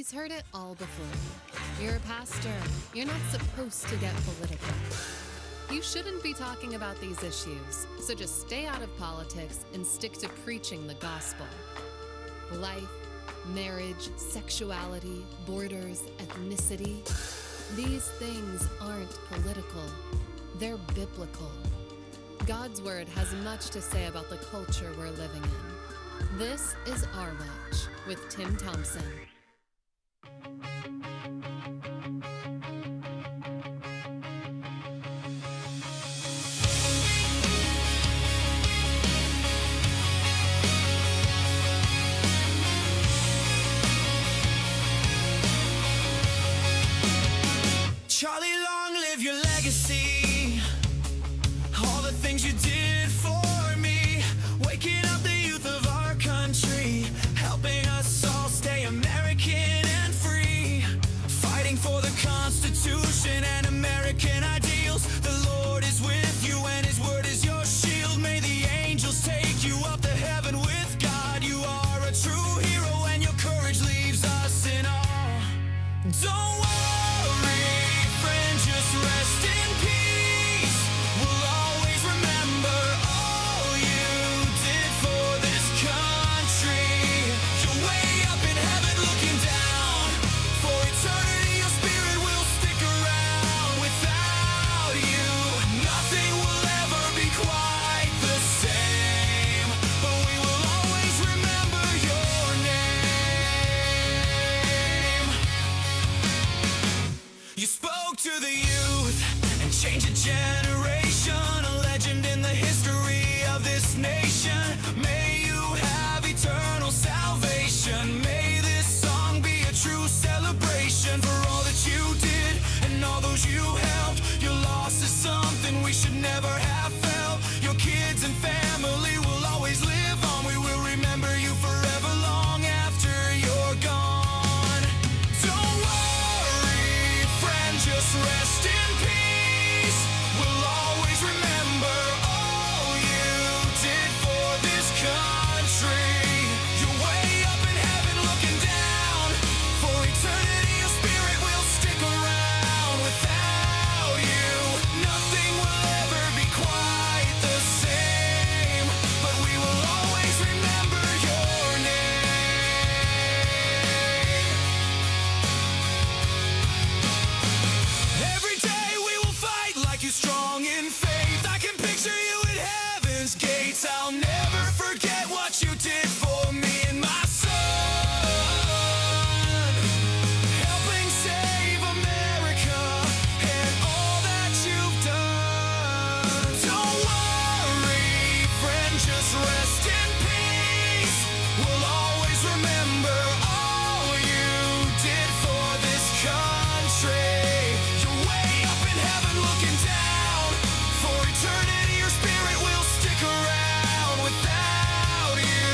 He's heard it all before. You're a pastor. You're not supposed to get political. You shouldn't be talking about these issues, so just stay out of politics and stick to preaching the gospel. Life, marriage, sexuality, borders, ethnicity, these things aren't political. They're biblical. God's word has much to say about the culture we're living in. This is Our Watch with Tim Thompson. Charlie, long live your legacy. All the things you did for me. Waking up the youth of our country. Helping us all stay American and free. Fighting for the Constitution and American ideals. The Lord is with you and His word is your shield. May the angels take you up to heaven with God. You are a true hero and your courage leaves us in awe. Don't worry, friend, just rest in peace. We'll always remember all you did for this country. You're way up in heaven looking down. For eternity your spirit will stick around. Without you, nothing will ever be quite the same. But we will always remember your name. You spoke to the youth and changed a generation, a legend in the history of this nation. May you have eternal salvation. May this song be a true celebration for all that you did and all those you helped. Your loss is something we should never have felt. Your kids and family will always live on. We will remember you forever long after you're gone. Don't worry, friend, just rest in peace. We'll always remember all you did for this country. You're way up in heaven looking down. For eternity your spirit will stick around. Without you, nothing will ever be quite the same. But we will always remember your name. Every day we will fight like you, strong in faith. I can picture you at heaven's gates. I'll never forget what you did for me and my son. Helping save America and all that you've done. Don't worry, friend, just rest in peace. We'll always remember all you did for this country. You're way up in heaven looking down. For eternity your spirit will stick around. Without you,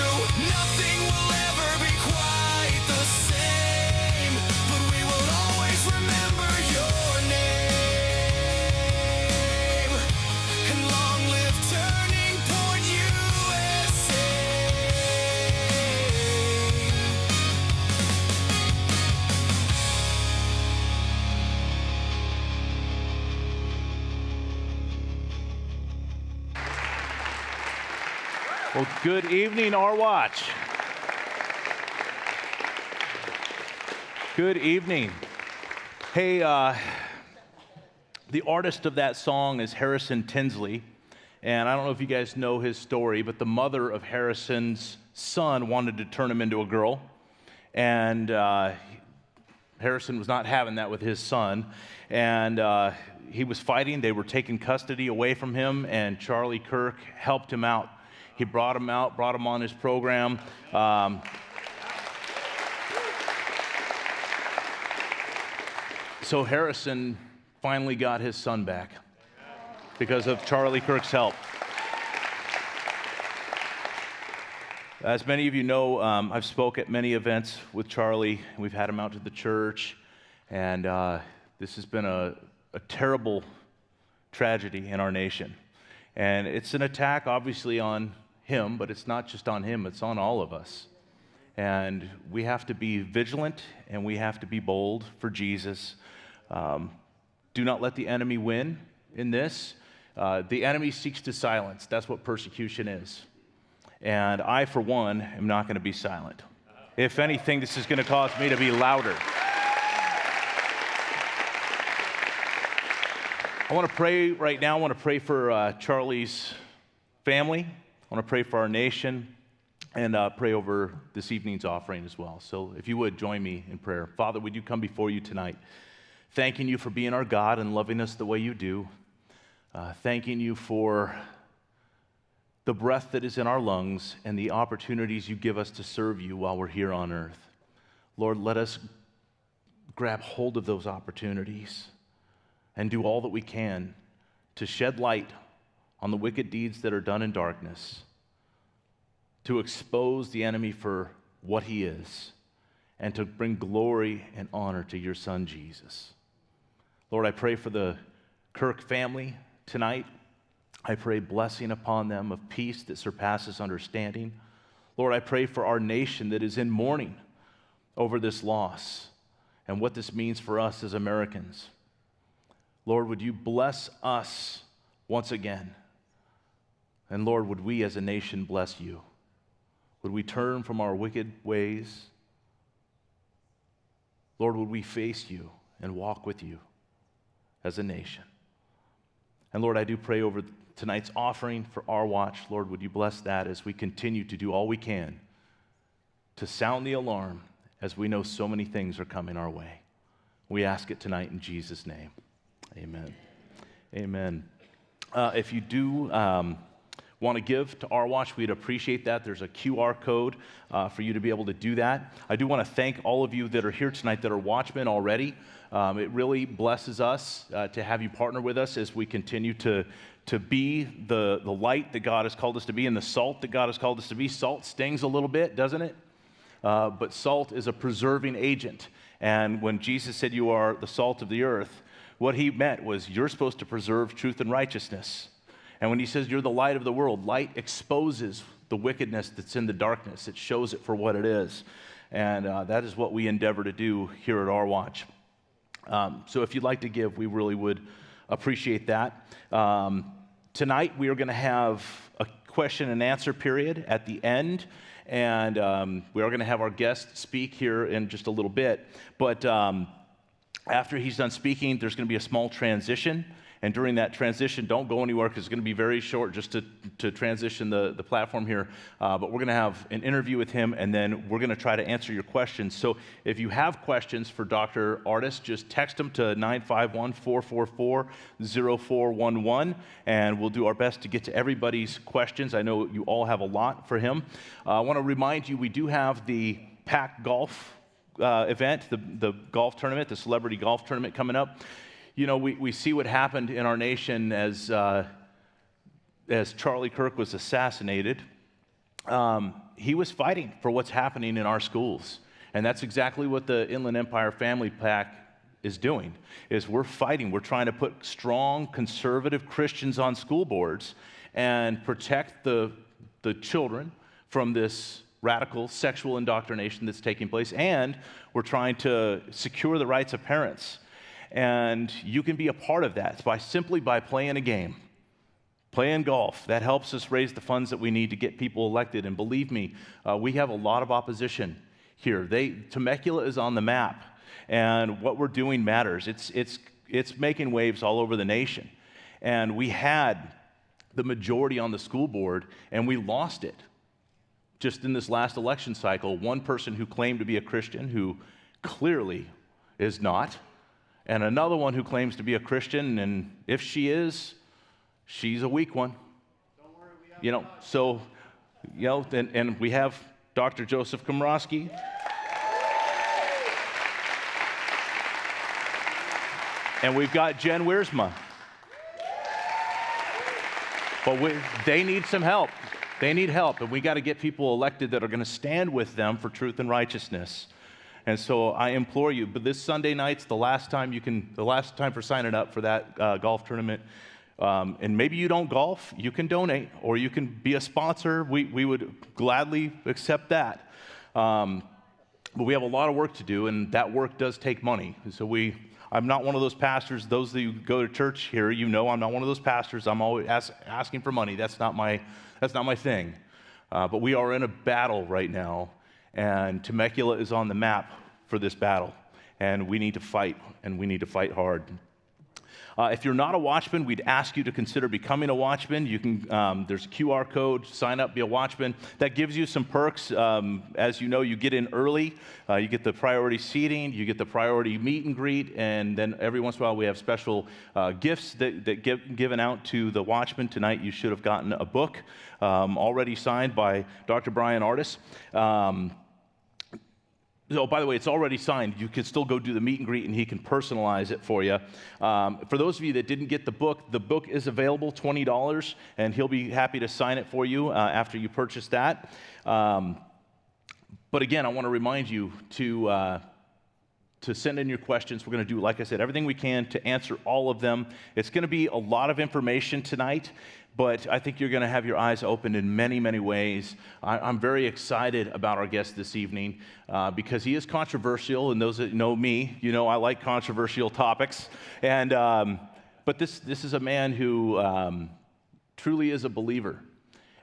nothing will ever be quite the same. But we will always remember your name. And long live Turning Point USA. Well, good evening, Our Watch. Good evening. Hey, the artist of that song is Harrison Tinsley, and I don't know if you guys know his story, but the mother of Harrison's son wanted to turn him into a girl, and Harrison was not having that with his son, and he was fighting. They were taking custody away from him, and Charlie Kirk helped him out. He brought him out, brought him on his program. So Harrison finally got his son back because of Charlie Kirk's help. As many of you know, I've spoke at many events with Charlie. We've had him out to the church, and this has been a terrible tragedy in our nation. And it's an attack, obviously, on him, but it's not just on him, it's on all of us. And we have to be vigilant and we have to be bold for Jesus. Do not let the enemy win in this. The enemy seeks to silence. That's what persecution is. And I, for one, am not going to be silent. If anything, this is going to cause me to be louder. I want to pray right now. I want to pray for Charlie's family. I want to pray for our nation and pray over this evening's offering as well. So if you would, join me in prayer. Father, would you come before you tonight, thanking you for being our God and loving us the way you do, thanking you for the breath that is in our lungs and the opportunities you give us to serve you while we're here on earth. Lord, let us grab hold of those opportunities and do all that we can to shed light on the wicked deeds that are done in darkness, to expose the enemy for what he is, and to bring glory and honor to your Son, Jesus. Lord, I pray for the Kirk family tonight. I pray blessing upon them of peace that surpasses understanding. Lord, I pray for our nation that is in mourning over this loss and what this means for us as Americans. Lord, would you bless us once again? And Lord, would we as a nation bless you? Would we turn from our wicked ways? Lord, would we face you and walk with you as a nation? And Lord, I do pray over tonight's offering for our watch. Lord, would you bless that as we continue to do all we can to sound the alarm as we know so many things are coming our way. We ask it tonight in Jesus' name. Amen. Amen. If you do want to give to our watch, we'd appreciate that. There's a QR code for you to be able to do that. I do want to thank all of you that are here tonight that are watchmen already. It really blesses us to have you partner with us as we continue to be the light that God has called us to be and the salt that God has called us to be. Salt stings a little bit, doesn't it? But salt is a preserving agent. And when Jesus said you are the salt of the earth, what he meant was you're supposed to preserve truth and righteousness. And when he says you're the light of the world, light exposes the wickedness that's in the darkness. It shows it for what it is. And that is what we endeavor to do here at Our Watch. So if you'd like to give, we really would appreciate that. Tonight we are going to have a question and answer period at the end. And we are going to have our guest speak here in just a little bit. But after he's done speaking, there's going to be a small transition. And during that transition, don't go anywhere because it's going to be very short just to transition the platform here. But we're going to have an interview with him, and then we're going to try to answer your questions. So if you have questions for Dr. Ardis, just text them to 951-444-0411, and we'll do our best to get to everybody's questions. I know you all have a lot for him. I want to remind you, we do have the PAC golf event, the golf tournament, the celebrity golf tournament coming up. You know, we see what happened in our nation as Charlie Kirk was assassinated. He was fighting for what's happening in our schools. And that's exactly what the Inland Empire Family PAC is doing, is we're fighting. We're trying to put strong, conservative Christians on school boards and protect the children from this radical sexual indoctrination that's taking place. And we're trying to secure the rights of parents. And you can be a part of that simply by playing a game, playing golf. That helps us raise the funds that we need to get people elected. And believe me, we have a lot of opposition here. Temecula is on the map, and what we're doing matters. It's making waves all over the nation. And we had the majority on the school board, and we lost it. Just in this last election cycle, one person who claimed to be a Christian who clearly is not, and another one who claims to be a Christian, and if she is, she's a weak one. Don't worry, we have and we have Dr. Joseph Komrosky. And we've got Jen Wiersma. But they need some help. They need help, and we got to get people elected that are going to stand with them for truth and righteousness. And so I implore you, but this Sunday night's the last time for signing up for that golf tournament. And maybe you don't golf, you can donate, or you can be a sponsor. We would gladly accept that. But we have a lot of work to do, and that work does take money. So I'm not one of those pastors. Those that you go to church here, you know I'm not one of those pastors. I'm always asking for money. That's not my thing. But we are in a battle right now, and Temecula is on the map for this battle. And we need to fight, and we need to fight hard. If you're not a watchman, we'd ask you to consider becoming a watchman. You can. There's a QR code. Sign up, be a watchman. That gives you some perks. As you know, you get in early. You get the priority seating. You get the priority meet and greet. And then every once in a while, we have special gifts that get given out to the watchman. Tonight, you should have gotten a book already signed by Dr. Bryan Ardis. Oh, by the way, it's already signed. You can still go do the meet and greet, and he can personalize it for you. For those of you that didn't get the book is available, $20, and he'll be happy to sign it for you after you purchase that. But again, I want to remind you to send in your questions. We're going to do, like I said, everything we can to answer all of them. It's going to be a lot of information tonight, but I think you're going to have your eyes opened in many, many ways. I'm very excited about our guest this evening because he is controversial, and those that know me, you know I like controversial topics. And but this is a man who truly is a believer.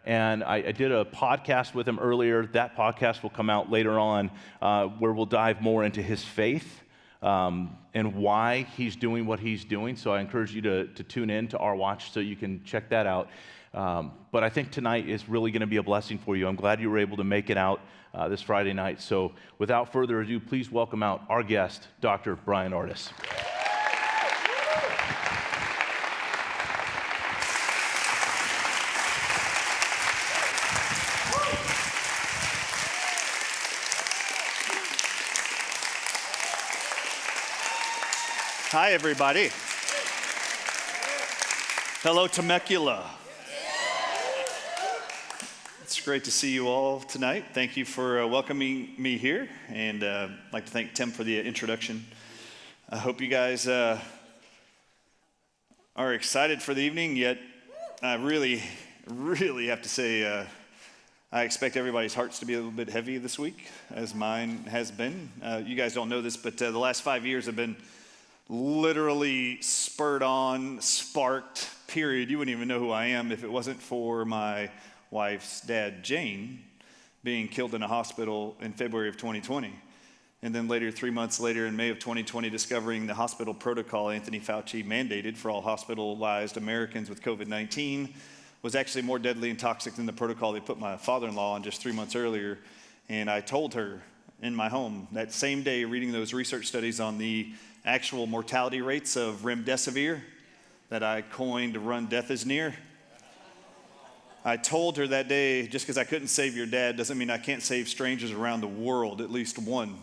And I did a podcast with him earlier. That podcast will come out later on where we'll dive more into his faith and why he's doing what he's doing. So I encourage you to tune in to our watch so you can check that out. But I think tonight is really going to be a blessing for you. I'm glad you were able to make it out this Friday night. So without further ado, please welcome out our guest, Dr. Bryan Ardis. Hi, everybody. Hello, Temecula. It's great to see you all tonight. Thank you for welcoming me here, and I'd like to thank Tim for the introduction. I hope you guys are excited for the evening, yet I really have to say I expect everybody's hearts to be a little bit heavy this week, as mine has been. You guys don't know this, but the last 5 years have been literally spurred on, sparked, period. You wouldn't even know who I am if it wasn't for my wife's dad, Jane, being killed in a hospital in February of 2020. And then later, 3 months later, in May of 2020, discovering the hospital protocol Anthony Fauci mandated for all hospitalized Americans with COVID-19 was actually more deadly and toxic than the protocol they put my father-in-law on just 3 months earlier. And I told her in my home that same day, reading those research studies on the actual mortality rates of remdesivir that I coined "Run Death is Near." I told her that day, just because I couldn't save your dad doesn't mean I can't save strangers around the world, at least one,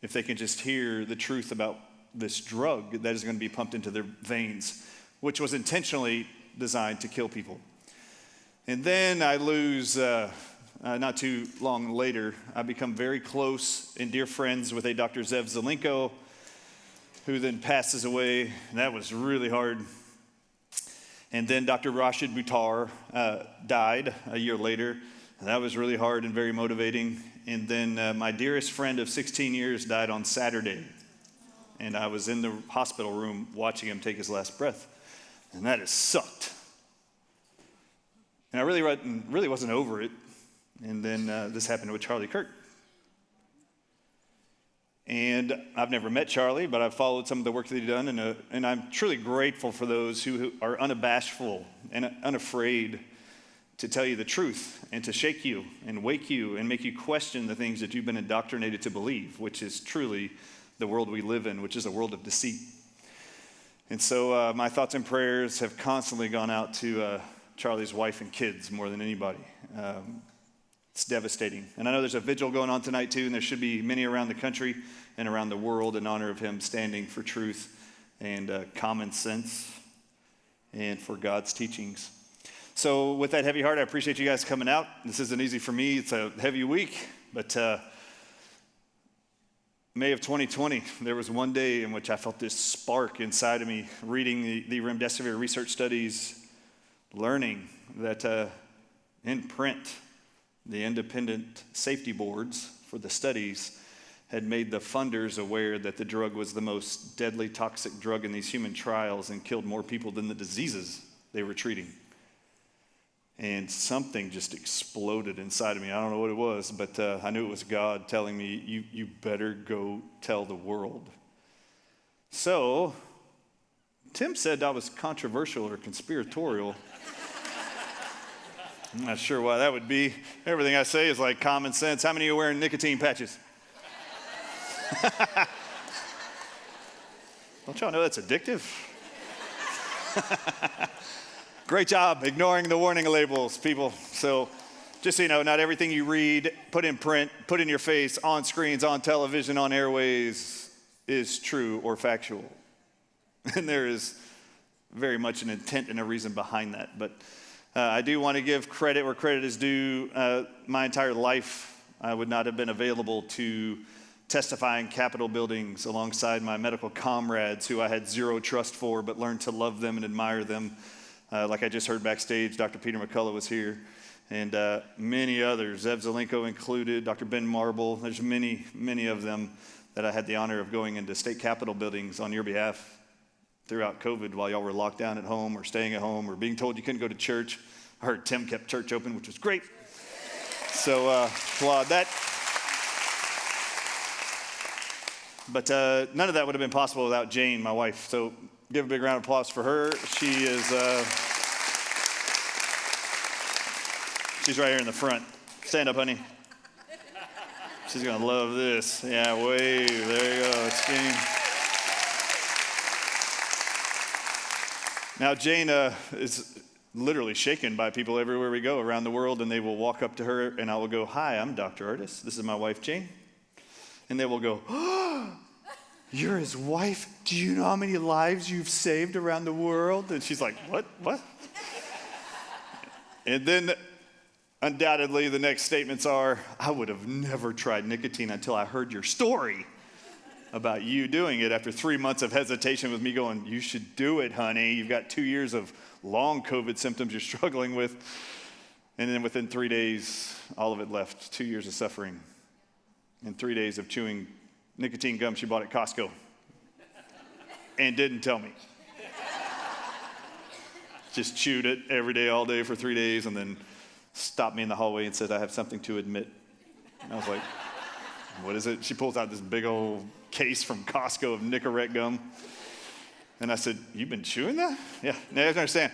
if they can just hear the truth about this drug that is going to be pumped into their veins, which was intentionally designed to kill people. And then I lose, not too long later, I become very close and dear friends with a Dr. Zev Zelenko, who then passes away, and that was really hard. And then Dr. Rashid Buttar died a year later, and that was really hard and very motivating. And then my dearest friend of 16 years died on Saturday, and I was in the hospital room watching him take his last breath, and that has sucked. And I really wasn't over it. And then this happened with Charlie Kirk. And I've never met Charlie, but I've followed some of the work that he's done, and I'm truly grateful for those who are unabashful and unafraid to tell you the truth and to shake you and wake you and make you question the things that you've been indoctrinated to believe, which is truly the world we live in, which is a world of deceit. And so my thoughts and prayers have constantly gone out to Charlie's wife and kids more than anybody. It's devastating. And I know there's a vigil going on tonight too, and there should be many around the country and around the world in honor of him standing for truth and common sense and for God's teachings. So with that heavy heart, I appreciate you guys coming out. This isn't easy for me. It's a heavy week, but May of 2020, there was one day in which I felt this spark inside of me, reading the remdesivir research studies, learning that in print, the independent safety boards for the studies had made the funders aware that the drug was the most deadly toxic drug in these human trials and killed more people than the diseases they were treating. And something just exploded inside of me. I don't know what it was, but I knew it was God telling me, you better go tell the world. So, Tim said I was controversial or conspiratorial. I'm not sure why that would be. Everything I say is like common sense. How many of you are wearing nicotine patches? Don't y'all know that's addictive? Great job ignoring the warning labels, people. So just so you know, not everything you read, put in print, put in your face, on screens, on television, on airways is true or factual. And there is very much an intent and a reason behind that. But I do want to give credit where credit is due. My entire life, I would not have been available to testify in Capitol buildings alongside my medical comrades who I had zero trust for, but learned to love them and admire them. Like I just heard backstage, Dr. Peter McCullough was here, and many others, Zev Zelenko included, Dr. Ben Marble. There's many, many of them that I had the honor of going into state Capitol buildings on your behalf throughout COVID while y'all were locked down at home or staying at home or being told you couldn't go to church. I heard Tim kept church open, which was great. So applaud that. But none of that would have been possible without Jane, my wife. So give a big round of applause for her. She is, she's right here in the front. Stand up, honey. She's gonna love this. Yeah, wave, there you go, it's Jane. Now, Jane is literally shaken by people everywhere we go around the world, and they will walk up to her, and I will go, "Hi, I'm Dr. Ardis. This is my wife, Jane." And they will go, "Oh, you're his wife? Do you know how many lives you've saved around the world?" And she's like, What? And then undoubtedly the next statements are, "I would have never tried nicotine until I heard your story about you doing it," after 3 months of hesitation with me going, "You should do it, honey. You've got 2 years of long COVID symptoms you're struggling with." And then within 3 days, all of it left. 2 years of suffering. And 3 days of chewing nicotine gum she bought at Costco and didn't tell me. Just chewed it every day, all day for 3 days, and then stopped me in the hallway and said, "I have something to admit." And I was like, "What is it?" She pulls out this big old case from Costco of Nicorette gum. And I said, "You've been chewing that?" "Yeah." Now you have to understand,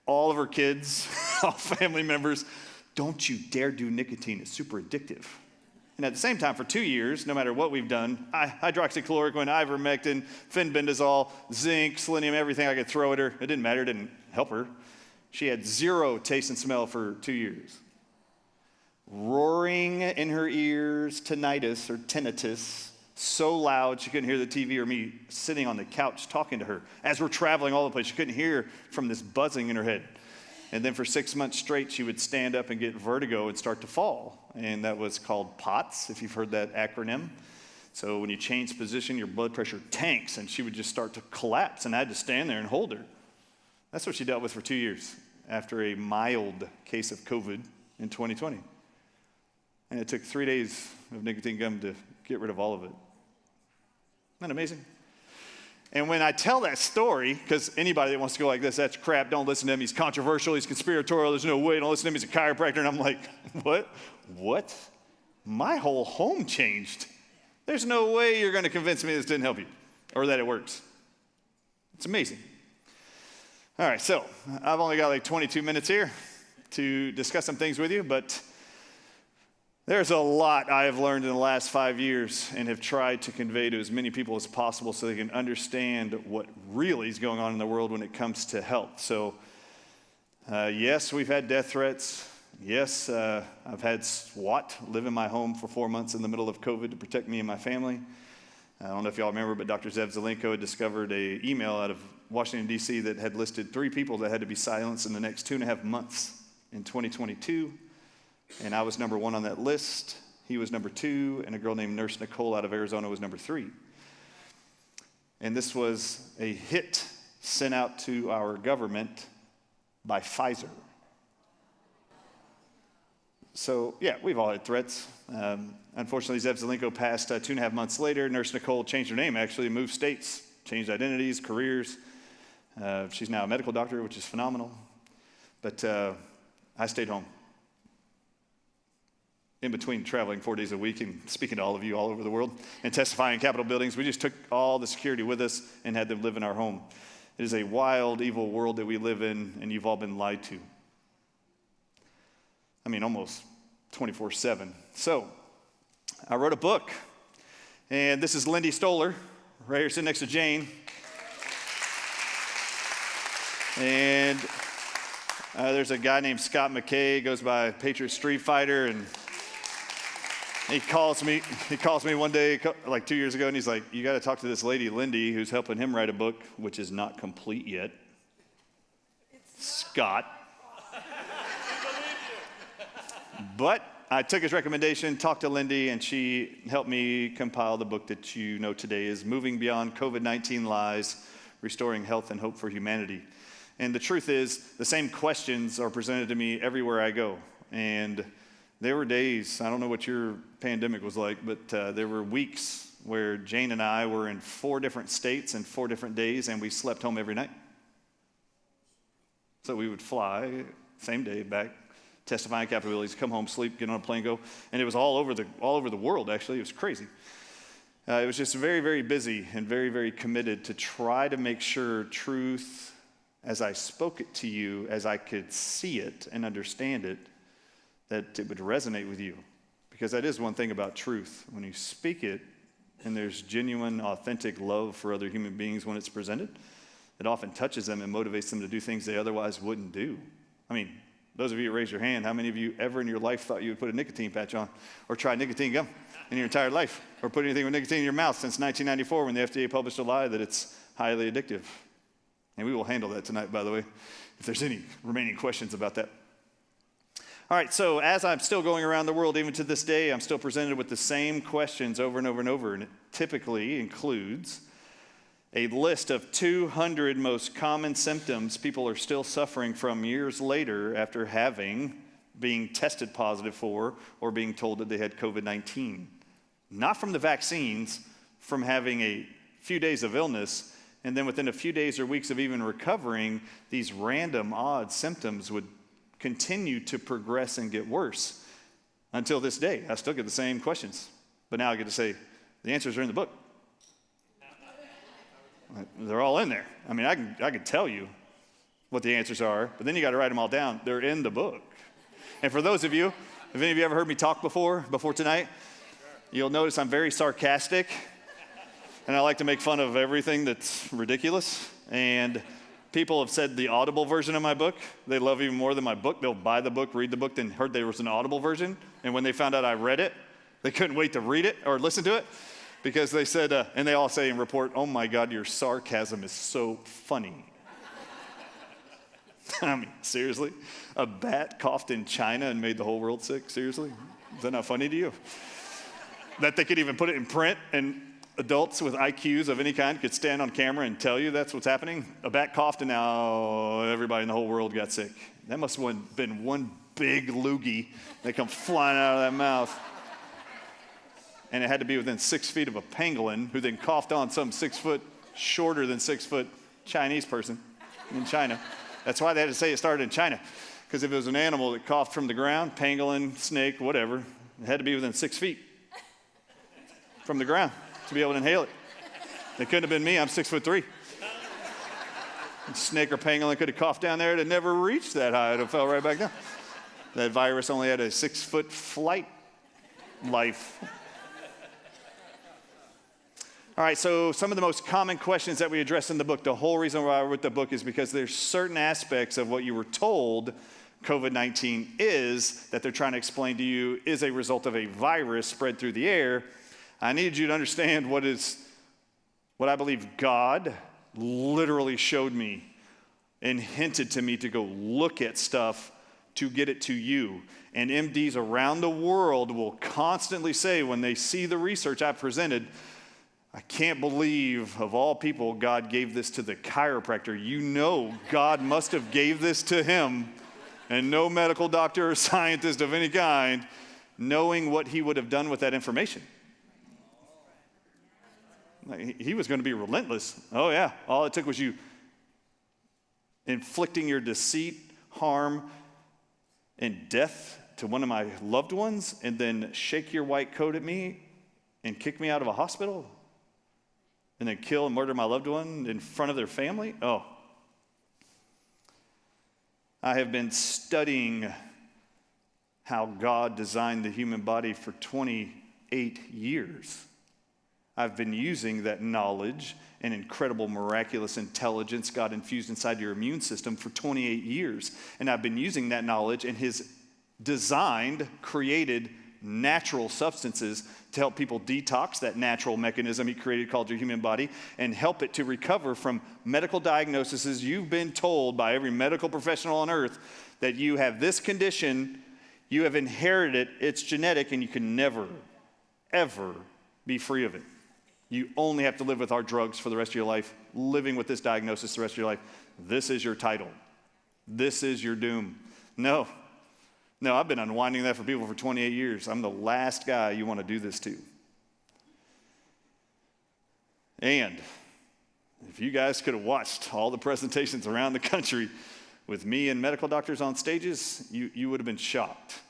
all of her kids, all family members, "Don't you dare do nicotine. It's super addictive." And at the same time, for 2 years, no matter what we've done, hydroxychloroquine, ivermectin, fenbendazole, zinc, selenium, everything I could throw at her, it didn't matter, it didn't help her. She had zero taste and smell for 2 years. Roaring in her ears, tinnitus or tinnitus, so loud she couldn't hear the TV or me sitting on the couch talking to her. As we're traveling all the place, she couldn't hear from this buzzing in her head. And then for 6 months straight, she would stand up and get vertigo and start to fall. And that was called POTS, if you've heard that acronym. So when you change position, your blood pressure tanks, and she would just start to collapse, and I had to stand there and hold her. That's what she dealt with for 2 years after a mild case of COVID in 2020. And it took 3 days of nicotine gum to get rid of all of it. Isn't that amazing? And when I tell that story, because anybody that wants to go like this, "That's crap, don't listen to him, he's controversial, he's conspiratorial, there's no way, don't listen to him, he's a chiropractor," and I'm like, what? My whole home changed. There's no way you're going to convince me this didn't help you, or that it works. It's amazing. All right, so I've only got like 22 minutes here to discuss some things with you, but there's a lot I have learned in the last 5 years and have tried to convey to as many people as possible so they can understand what really is going on in the world when it comes to health. So, yes, we've had death threats. Yes, I've had SWAT live in my home for 4 months in the middle of COVID to protect me and my family. I don't know if y'all remember, but Dr. Zev Zelenko had discovered an email out of Washington, D.C. that had listed 3 people that had to be silenced in the next 2.5 months in 2022. And I was number 1 on that list. He was number 2, and a girl named Nurse Nicole out of Arizona was number 3. And this was a hit sent out to our government by Pfizer. So, yeah, we've all had threats. Unfortunately, Zev Zelenko passed 2.5 months later. Nurse Nicole changed her name, actually, moved states, changed identities, careers. She's now a medical doctor, which is phenomenal. But I stayed home. In between traveling 4 days a week and speaking to all of you all over the world and testifying in Capitol buildings, we just took all the security with us and had them live in our home. It is a wild, evil world that we live in, and you've all been lied to. I mean, almost 24/7. So, I wrote a book, and this is Lindy Stoller, right here sitting next to Jane. And there's a guy named Scott McKay, goes by Patriot Street Fighter, and he calls me one day, like 2 years ago, and he's like, you got to talk to this lady, Lindy, who's helping him write a book, which is not complete yet. Scott. But I took his recommendation, talked to Lindy, and she helped me compile the book that you know today is Moving Beyond COVID-19 Lies, Restoring Health and Hope for Humanity. And the truth is, the same questions are presented to me everywhere I go. And there were days, I don't know what your pandemic was like, but there were weeks where Jane and I were in 4 different states and 4 different days, and we slept home every night. So we would fly, same day, back, testify in Capitol buildings, come home, sleep, get on a plane, go. And it was all over the world, actually. It was crazy. It was just very, very busy and very, very committed to try to make sure truth, as I spoke it to you, as I could see it and understand it, that it would resonate with you. Because that is one thing about truth. When you speak it, and there's genuine, authentic love for other human beings when it's presented, it often touches them and motivates them to do things they otherwise wouldn't do. I mean, those of you who raise your hand, how many of you ever in your life thought you would put a nicotine patch on or try nicotine gum in your entire life or put anything with nicotine in your mouth since 1994 when the FDA published a lie that it's highly addictive? And we will handle that tonight, by the way, if there's any remaining questions about that. All right, so as I'm still going around the world, even to this day, I'm still presented with the same questions over and over and over, and it typically includes a list of 200 most common symptoms people are still suffering from years later after being tested positive for or being told that they had COVID-19. Not from the vaccines, from having a few days of illness, and then within a few days or weeks of even recovering, these random odd symptoms would continue to progress and get worse. Until this day, I still get the same questions. But now I get to say, the answers are in the book. They're all in there. I mean, I can tell you what the answers are, but then you got to write them all down. They're in the book. And for those of you, if any of you ever heard me talk before tonight, you'll notice I'm very sarcastic, and I like to make fun of everything that's ridiculous. And people have said the audible version of my book, they love even more than my book. They'll buy the book, read the book, then heard there was an audible version. And when they found out I read it, they couldn't wait to read it or listen to it because they said, and they all say in report, oh my God, your sarcasm is so funny. I mean, seriously? A bat coughed in China and made the whole world sick? Seriously? Is that not funny to you? That they could even put it in print and adults with IQs of any kind could stand on camera and tell you that's what's happening? A bat coughed and now everybody in the whole world got sick. That must have been one big loogie that come flying out of that mouth. And it had to be within 6 feet of a pangolin who then coughed on some 6 foot, shorter than 6 foot Chinese person in China. That's why they had to say it started in China. Because if it was an animal that coughed from the ground, pangolin, snake, whatever, it had to be within 6 feet from the ground to be able to inhale it. It couldn't have been me, I'm 6'3". Snake or pangolin could have coughed down there, it never reached that high, it fell right back down. That virus only had a 6 foot flight life. All right, so some of the most common questions that we address in the book, the whole reason why I wrote the book is because there's certain aspects of what you were told COVID-19 is that they're trying to explain to you is a result of a virus spread through the air. I need you to understand what I believe God literally showed me and hinted to me to go look at stuff to get it to you. And MDs around the world will constantly say when they see the research I presented, I can't believe, of all people, God gave this to the chiropractor. You know God must have gave this to him And no medical doctor or scientist of any kind knowing what he would have done with that information. He was going to be relentless. Oh yeah, all it took was you inflicting your deceit, harm, and death to one of my loved ones, and then shake your white coat at me and kick me out of a hospital, and then kill and murder my loved one in front of their family. Oh. I have been studying how God designed the human body for 28 years. I've been using that knowledge and incredible miraculous intelligence God infused inside your immune system for 28 years. And I've been using that knowledge and his designed, created natural substances to help people detox that natural mechanism he created called your human body and help it to recover from medical diagnoses. You've been told by every medical professional on earth that you have this condition, you have inherited it, it's genetic, and you can never, ever be free of it. You only have to live with our drugs for the rest of your life, living with this diagnosis the rest of your life. This is your title. This is your doom. No, I've been unwinding that for people for 28 years. I'm the last guy you want to do this to. And if you guys could have watched all the presentations around the country with me and medical doctors on stages, you would have been shocked.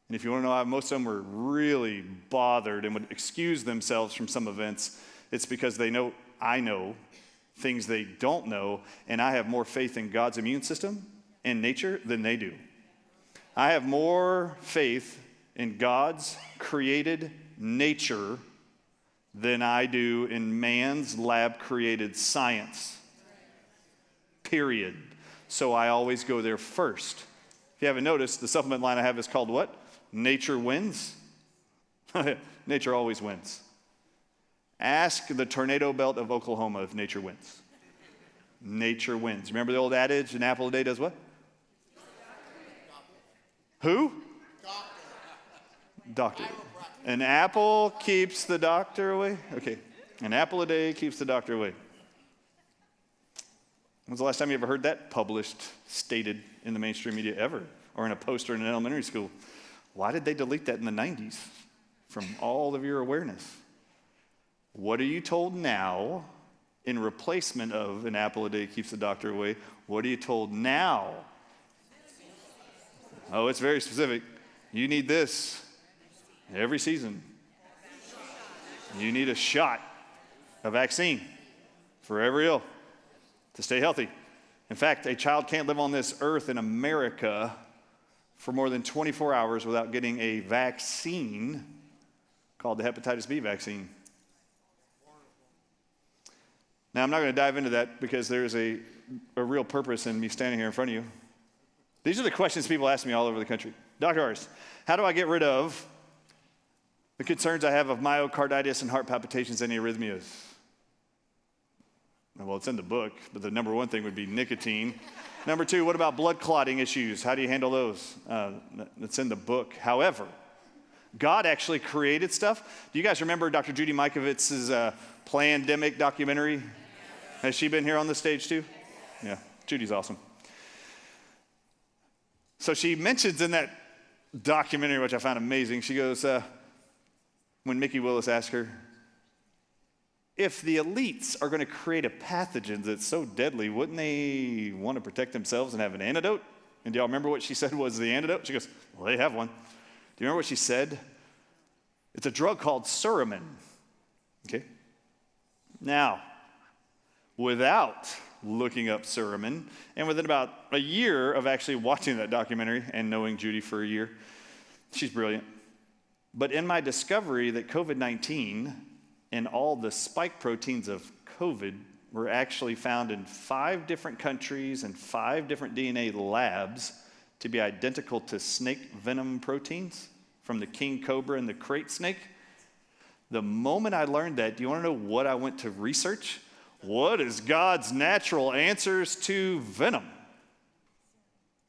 And if you want to know how most of them were really bothered and would excuse themselves from some events, it's because they know I know things they don't know, and I have more faith in God's immune system and nature than they do. I have more faith in God's created nature than I do in man's lab-created science. Period. So I always go there first. If you haven't noticed, the supplement line I have is called what? Nature wins. Nature always wins. Ask the tornado belt of Oklahoma if nature wins. Nature wins. Remember the old adage, an apple a day does what? Who? Doctor. An apple keeps the doctor away? Okay. An apple a day keeps the doctor away. When's the last time you ever heard that published, stated in the mainstream media ever? Or in a poster in an elementary school? Why did they delete that in the 90s from all of your awareness? What are you told now in replacement of an apple a day keeps the doctor away? What are you told now? Oh, it's very specific. You need this every season. You need a shot, a vaccine for every ill to stay healthy. In fact, a child can't live on this earth in America for more than 24 hours without getting a vaccine called the hepatitis B vaccine. Now, I'm not going to dive into that because there's a real purpose in me standing here in front of you. These are the questions people ask me all over the country. Dr. Ardis, how do I get rid of the concerns I have of myocarditis and heart palpitations and arrhythmias? Well, it's in the book, but the number one thing would be nicotine. Number two, what about blood clotting issues? How do you handle those? It's in the book. However, God actually created stuff. Do you guys remember Dr. Judy Mikovits's Plandemic documentary? Has she been here on the stage too? Yeah, Judy's awesome. So she mentions in that documentary, which I found amazing, she goes, when Mickey Willis asked her, if the elites are going to create a pathogen that's so deadly, wouldn't they want to protect themselves and have an antidote? And do y'all remember what she said was the antidote? She goes, well, they have one. Do you remember what she said? It's a drug called Suramin. Okay? Now, without looking up Suramin, and within about a year of actually watching that documentary and knowing Judy for a year, she's brilliant. But in my discovery that COVID-19 and all the spike proteins of COVID were actually found in 5 different countries and 5 different DNA labs to be identical to snake venom proteins from the king cobra and the crate snake. The moment I learned that, do you want to know what I went to research? What is God's natural answers to venom?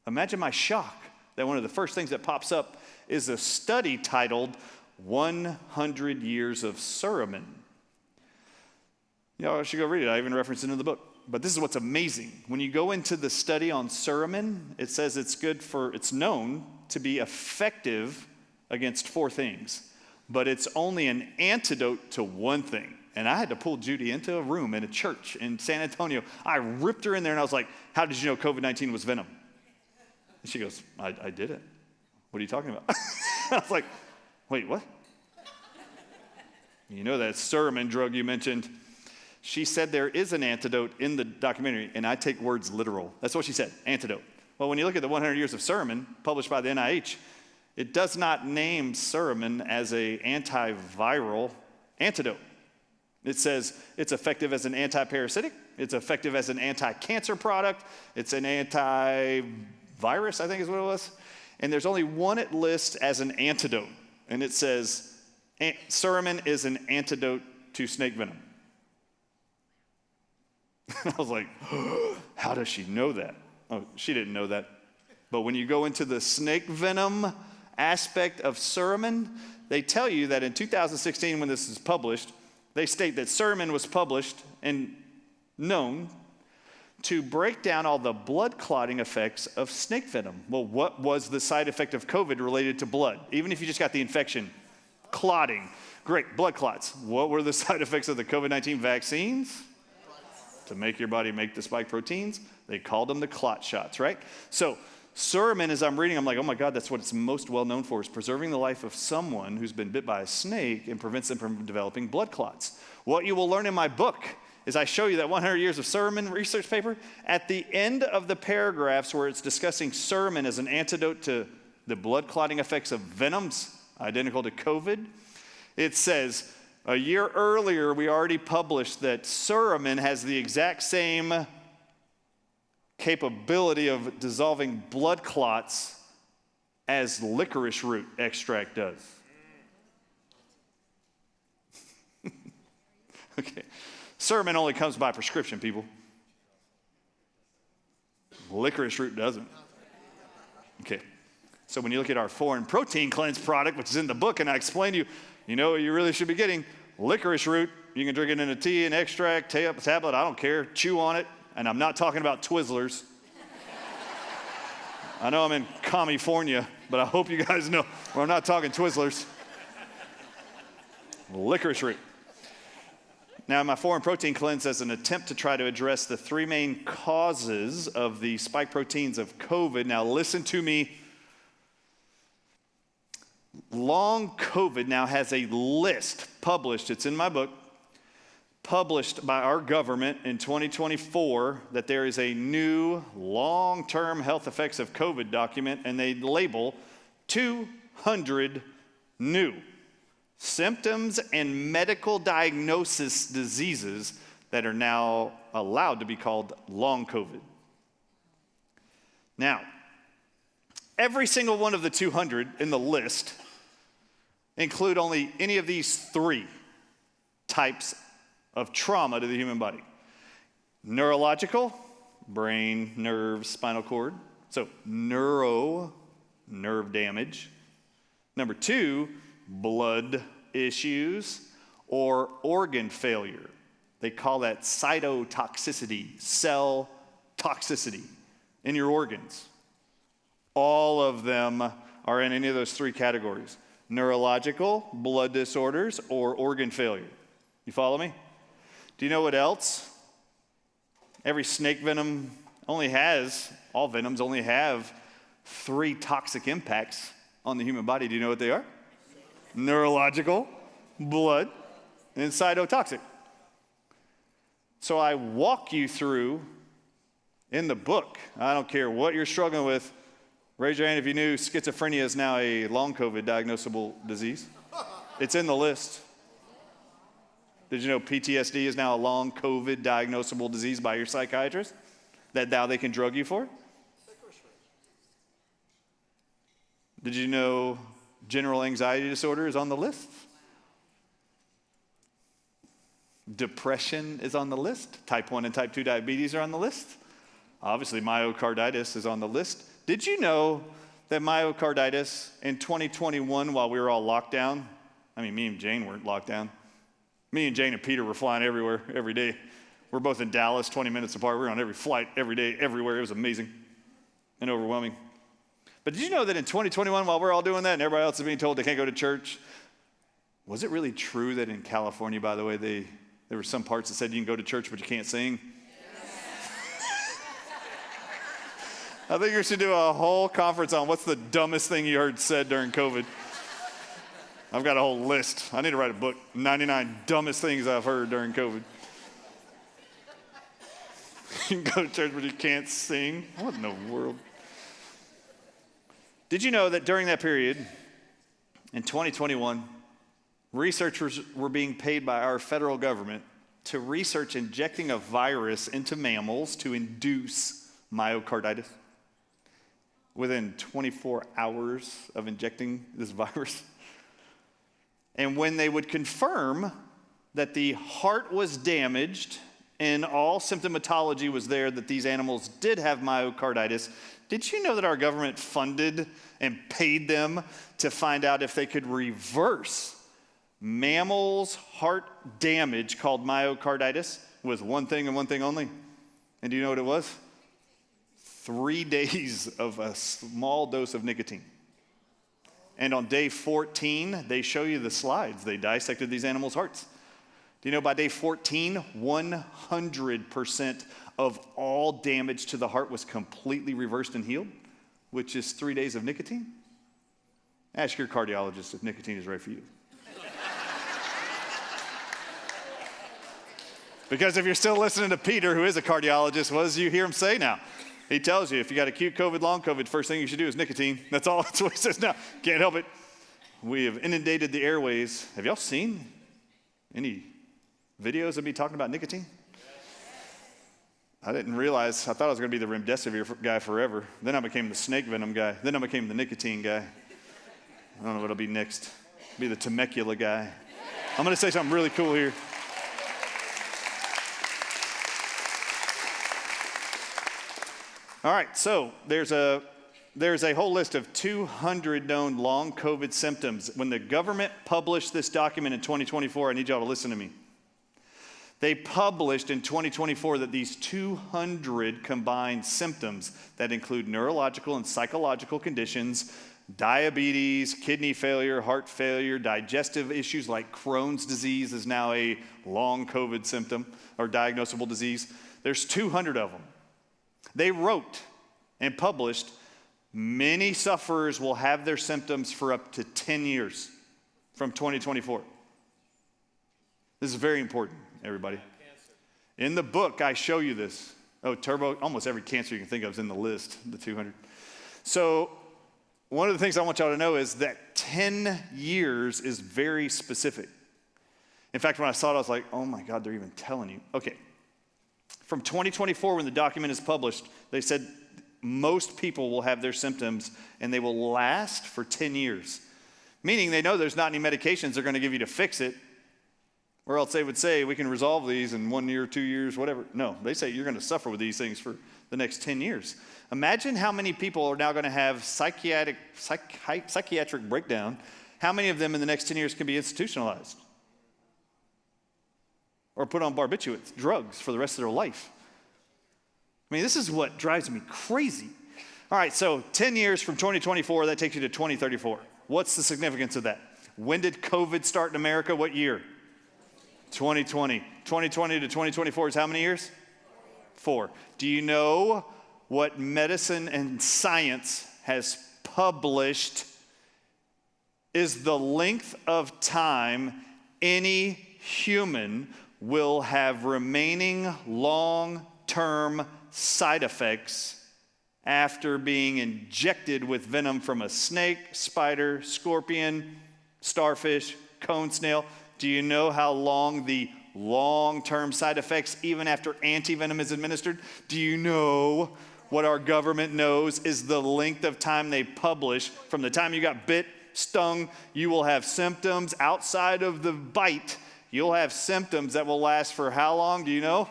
Imagine my shock that one of the first things that pops up is a study titled 100 Years of Suramin. You know, I should go read it. I even referenced it in the book. But this is what's amazing. When you go into the study on suramin, it says it's known to be effective against 4 things, but it's only an antidote to one thing. And I had to pull Judy into a room in a church in San Antonio. I ripped her in there and I was like, how did you know COVID-19 was venom? And she goes, I did it. What are you talking about? I was like, wait, what? You know that suramin drug you mentioned? She said there is an antidote in the documentary, and I take words literal. That's what she said, antidote. Well, when you look at the 100 Years of Suramin, published by the NIH, it does not name suramin as an antiviral antidote. It says it's effective as an antiparasitic, it's effective as an anti-cancer product, it's an antivirus, I think is what it was. And there's only one it lists as an antidote, and it says suramin is an antidote to snake venom. I was like, how does she know that? Oh, she didn't know that. But when you go into the snake venom aspect of suramin, they tell you that in 2016, when this is published, they state that suramin was published and known to break down all the blood clotting effects of snake venom. Well, what was the side effect of COVID related to blood? Even if you just got the infection, clotting. Great, blood clots. What were the side effects of the COVID-19 vaccines? To make your body make the spike proteins. They called them the clot shots, right? So suramin, as I'm reading, I'm like, oh my God, that's what it's most well known for, is preserving the life of someone who's been bit by a snake and prevents them from developing blood clots. What you will learn in my book is I show you that 100 Years of Suramin research paper. At the end of the paragraphs where it's discussing suramin as an antidote to the blood clotting effects of venoms identical to COVID, it says, a year earlier, we already published that suramin has the exact same capability of dissolving blood clots as licorice root extract does. Okay. Suramin only comes by prescription, people. Licorice root doesn't. Okay. So when you look at our foreign protein cleanse product, which is in the book, and I explain to you, you know what you really should be getting? Licorice root. You can drink it in a tea, an extract, tablet, I don't care. Chew on it. And I'm not talking about Twizzlers. I know I'm in California, but I hope you guys know we're not talking Twizzlers. Licorice root. Now, my foreign protein cleanse is an attempt to try to address the 3 main causes of the spike proteins of COVID. Now, listen to me. Long COVID now has a list published, it's in my book, published by our government in 2024, that there is a new long-term health effects of COVID document, and they label 200 new symptoms and medical diagnosis diseases that are now allowed to be called long COVID. Now, every single one of the 200 in the list include only any of these 3 types of trauma to the human body. Neurological, brain, nerves, spinal cord. So nerve damage. Number 2, blood issues or organ failure. They call that cytotoxicity, cell toxicity in your organs. All of them are in any of those 3 categories. Neurological, blood disorders, or organ failure. You follow me? Do you know what else? Every snake venom all venoms only have 3 toxic impacts on the human body. Do you know what they are? Neurological, blood, and cytotoxic. So I walk you through in the book. I don't care what you're struggling with. Raise your hand if you knew schizophrenia is now a long COVID diagnosable disease. It's in the list. Did you know PTSD is now a long COVID diagnosable disease by your psychiatrist that now they can drug you for? Did you know general anxiety disorder is on the list? Depression is on the list. Type 1 and type 2 diabetes are on the list. Obviously, myocarditis is on the list. Did you know that myocarditis in 2021, while we were all locked down, me and Jane weren't locked down. Me and Jane and Peter were flying everywhere, every day. We're both in Dallas, 20 minutes apart. We're on every flight, every day, everywhere. It was amazing and overwhelming. But did you know that in 2021, while we're all doing that and everybody else is being told they can't go to church, was it really true that in California, by the way, there were some parts that said you can go to church but you can't sing? I think we should do a whole conference on what's the dumbest thing you heard said during COVID. I've got a whole list. I need to write a book, 99 dumbest things I've heard during COVID. You can go to church but you can't sing? What in the world? Did you know that during that period, in 2021, researchers were being paid by our federal government to research injecting a virus into mammals to induce myocarditis? Within 24 hours of injecting this virus. And when they would confirm that the heart was damaged and all symptomatology was there that these animals did have myocarditis, did you know that our government funded and paid them to find out if they could reverse mammals' heart damage called myocarditis with one thing and one thing only? And do you know what it was? 3 days of a small dose of nicotine. And on day 14, they show you the slides. They dissected these animals' hearts. Do you know by day 14, 100% of all damage to the heart was completely reversed and healed, which is 3 days of nicotine? Ask your cardiologist if nicotine is right for you. Because if you're still listening to Peter, who is a cardiologist, what does you hear him say now? He tells you if you got acute COVID, long COVID, first thing you should do is nicotine. That's all. That's what he says now. Can't help it. We have inundated the airways. Have y'all seen any videos of me talking about nicotine? I didn't realize. I thought I was going to be the remdesivir guy forever. Then I became the snake venom guy. Then I became the nicotine guy. I don't know what'll be next. Be the Temecula guy. I'm going to say something really cool here. All right, so there's a whole list of 200 known long COVID symptoms. When the government published this document in 2024, I need y'all to listen to me. They published in 2024 that these 200 combined symptoms that include neurological and psychological conditions, diabetes, kidney failure, heart failure, digestive issues like Crohn's disease is now a long COVID symptom or diagnosable disease. There's 200 of them. They wrote and published, many sufferers will have their symptoms for up to 10 years from 2024. This is very important, everybody. In the book, I show you this. Almost every cancer you can think of is in the list, the 200. So one of the things I want y'all to know is that 10 years is very specific. In fact, when I saw it, I was like, oh my God, they're even telling you. Okay. From 2024, when the document is published, they said most people will have their symptoms and they will last for 10 years. Meaning they know there's not any medications they're going to give you to fix it, or else they would say we can resolve these in 1 year, 2 years, whatever. No, they say you're going to suffer with these things for the next 10 years. Imagine how many people are now going to have psychiatric breakdown. How many of them in the next 10 years can be institutionalized? Or put on barbiturates, drugs, for the rest of their life. I mean, this is what drives me crazy. All right, so 10 years from 2024, that takes you to 2034. What's the significance of that? When did COVID start in America? What year? 2020. 2020 to 2024 is how many years? 4. Do you know what medicine and science has published is the length of time any human will have remaining long-term side effects after being injected with venom from a snake, spider, scorpion, starfish, cone snail? Do you know how long the long-term side effects, even after antivenom is administered? Do you know what our government knows is the length of time they publish? From the time you got bit, stung, you will have symptoms outside of the bite. You'll have symptoms that will last for how long? Do you know?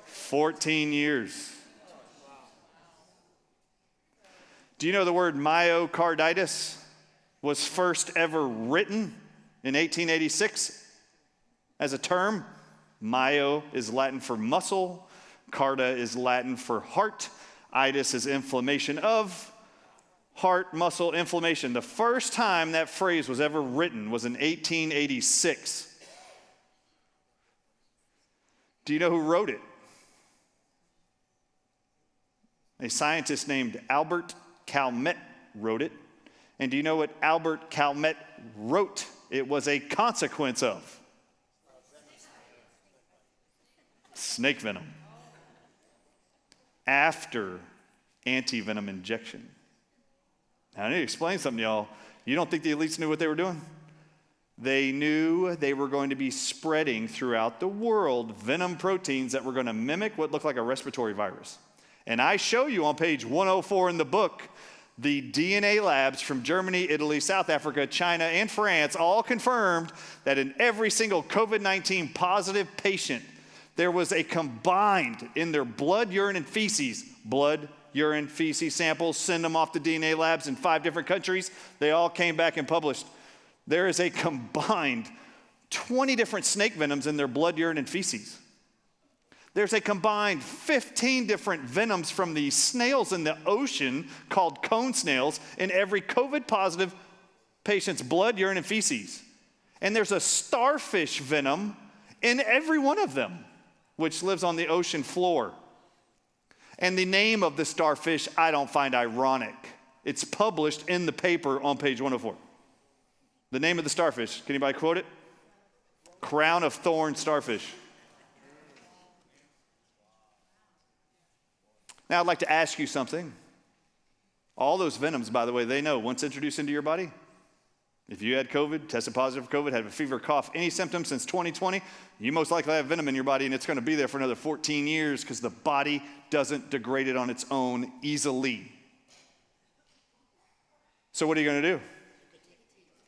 14 years. Do you know the word myocarditis was first ever written in 1886 as a term? Myo is Latin for muscle. Cardia is Latin for heart. Itis is inflammation of heart muscle inflammation. The first time that phrase was ever written was in 1886. Do you know who wrote it? A scientist named Albert Calmet wrote it. And do you know what Albert Calmet wrote? It was a consequence of snake venom after anti-venom injection. Now, I need to explain something to y'all. You don't think the elites knew what they were doing? They knew they were going to be spreading throughout the world venom proteins that were going to mimic what looked like a respiratory virus. And I show you on page 104 in the book, the DNA labs from Germany, Italy, South Africa, China, and France all confirmed that in every single COVID-19 positive patient, there was a combined in their blood, urine, and feces, blood, urine, feces samples, send them off to DNA labs in 5 different countries. They all came back and published. There is a combined 20 different snake venoms in their blood, urine, and feces. There's a combined 15 different venoms from the snails in the ocean called cone snails in every COVID-positive patient's blood, urine, and feces. And there's a starfish venom in every one of them, which lives on the ocean floor. And the name of the starfish I don't find ironic. It's published in the paper on page 104. The name of the starfish, can anybody quote it? Crown of thorn starfish. Now I'd like to ask you something. All those venoms, by the way, they know once introduced into your body, if you had COVID, tested positive for COVID, had a fever, cough, any symptoms since 2020, you most likely have venom in your body, and it's going to be there for another 14 years because the body doesn't degrade it on its own easily. So what are you going to do?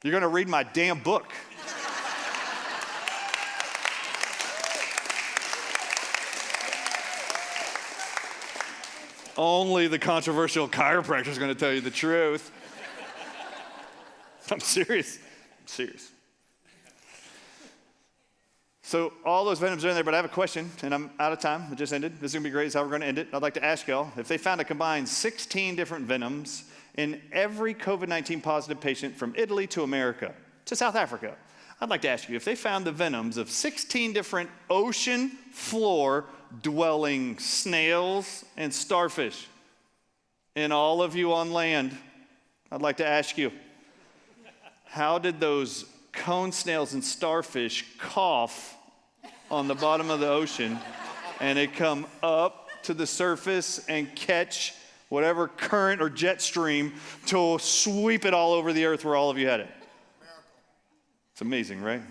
You're going to read my damn book. Only the controversial chiropractor is going to tell you the truth. I'm serious. So all those venoms are in there, but I have a question, and I'm out of time. It just ended. This is going to be great. This is how we're going to end it. I'd like to ask y'all, if they found a combined 16 different venoms in every COVID-19 positive patient from Italy to America to South Africa, I'd like to ask you, if they found the venoms of 16 different ocean floor dwelling snails and starfish in all of you on land, I'd like to ask you, how did those cone snails and starfish cough on the bottom of the ocean and they come up to the surface and catch whatever current or jet stream to sweep it all over the earth where all of you had it? It's amazing, right?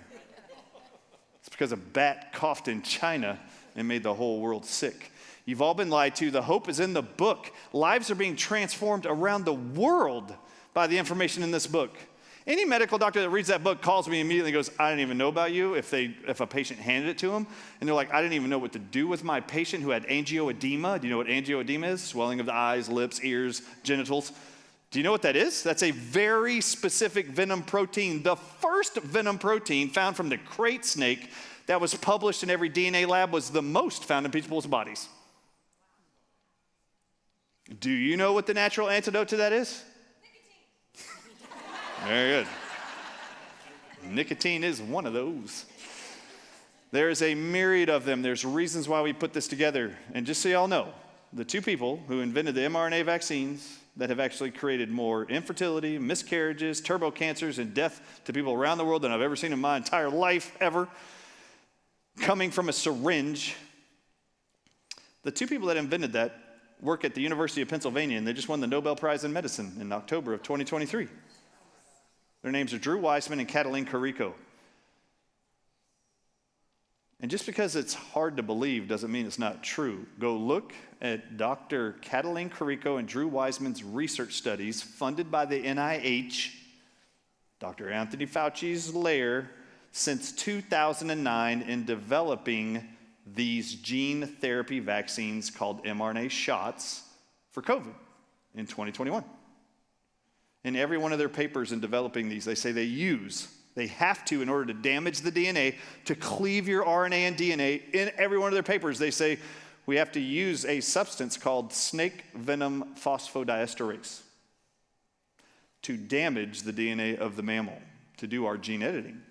It's because a bat coughed in China and made the whole world sick. You've all been lied to. The hope is in the book. Lives are being transformed around the world by the information in this book. Any medical doctor that reads that book calls me immediately and goes, I didn't even know about you, if a patient handed it to them. And they're like, I didn't even know what to do with my patient who had angioedema. Do you know what angioedema is? Swelling of the eyes, lips, ears, genitals. Do you know what that is? That's a very specific venom protein. The first venom protein found from the crate snake that was published in every DNA lab was the most found in people's bodies. Do you know what the natural antidote to that is? Very good. Nicotine is one of those. There's a myriad of them. There's reasons why we put this together. And just so y'all know, the 2 people who invented the mRNA vaccines that have actually created more infertility, miscarriages, turbo cancers, and death to people around the world than I've ever seen in my entire life, ever, coming from a syringe. The 2 people that invented that work at the University of Pennsylvania, and they just won the Nobel Prize in Medicine in October of 2023. Their names are Drew Weissman and Katalin Kariko. And just because it's hard to believe doesn't mean it's not true. Go look at Dr. Katalin Kariko and Drew Weissman's research studies funded by the NIH, Dr. Anthony Fauci's lair, since 2009 in developing these gene therapy vaccines called mRNA shots for COVID in 2021. In every one of their papers in developing these, they say they They have to in order to damage the DNA, to cleave your RNA and DNA. In every one of their papers, they say we have to use a substance called snake venom phosphodiesterase to damage the DNA of the mammal, to do our gene editing.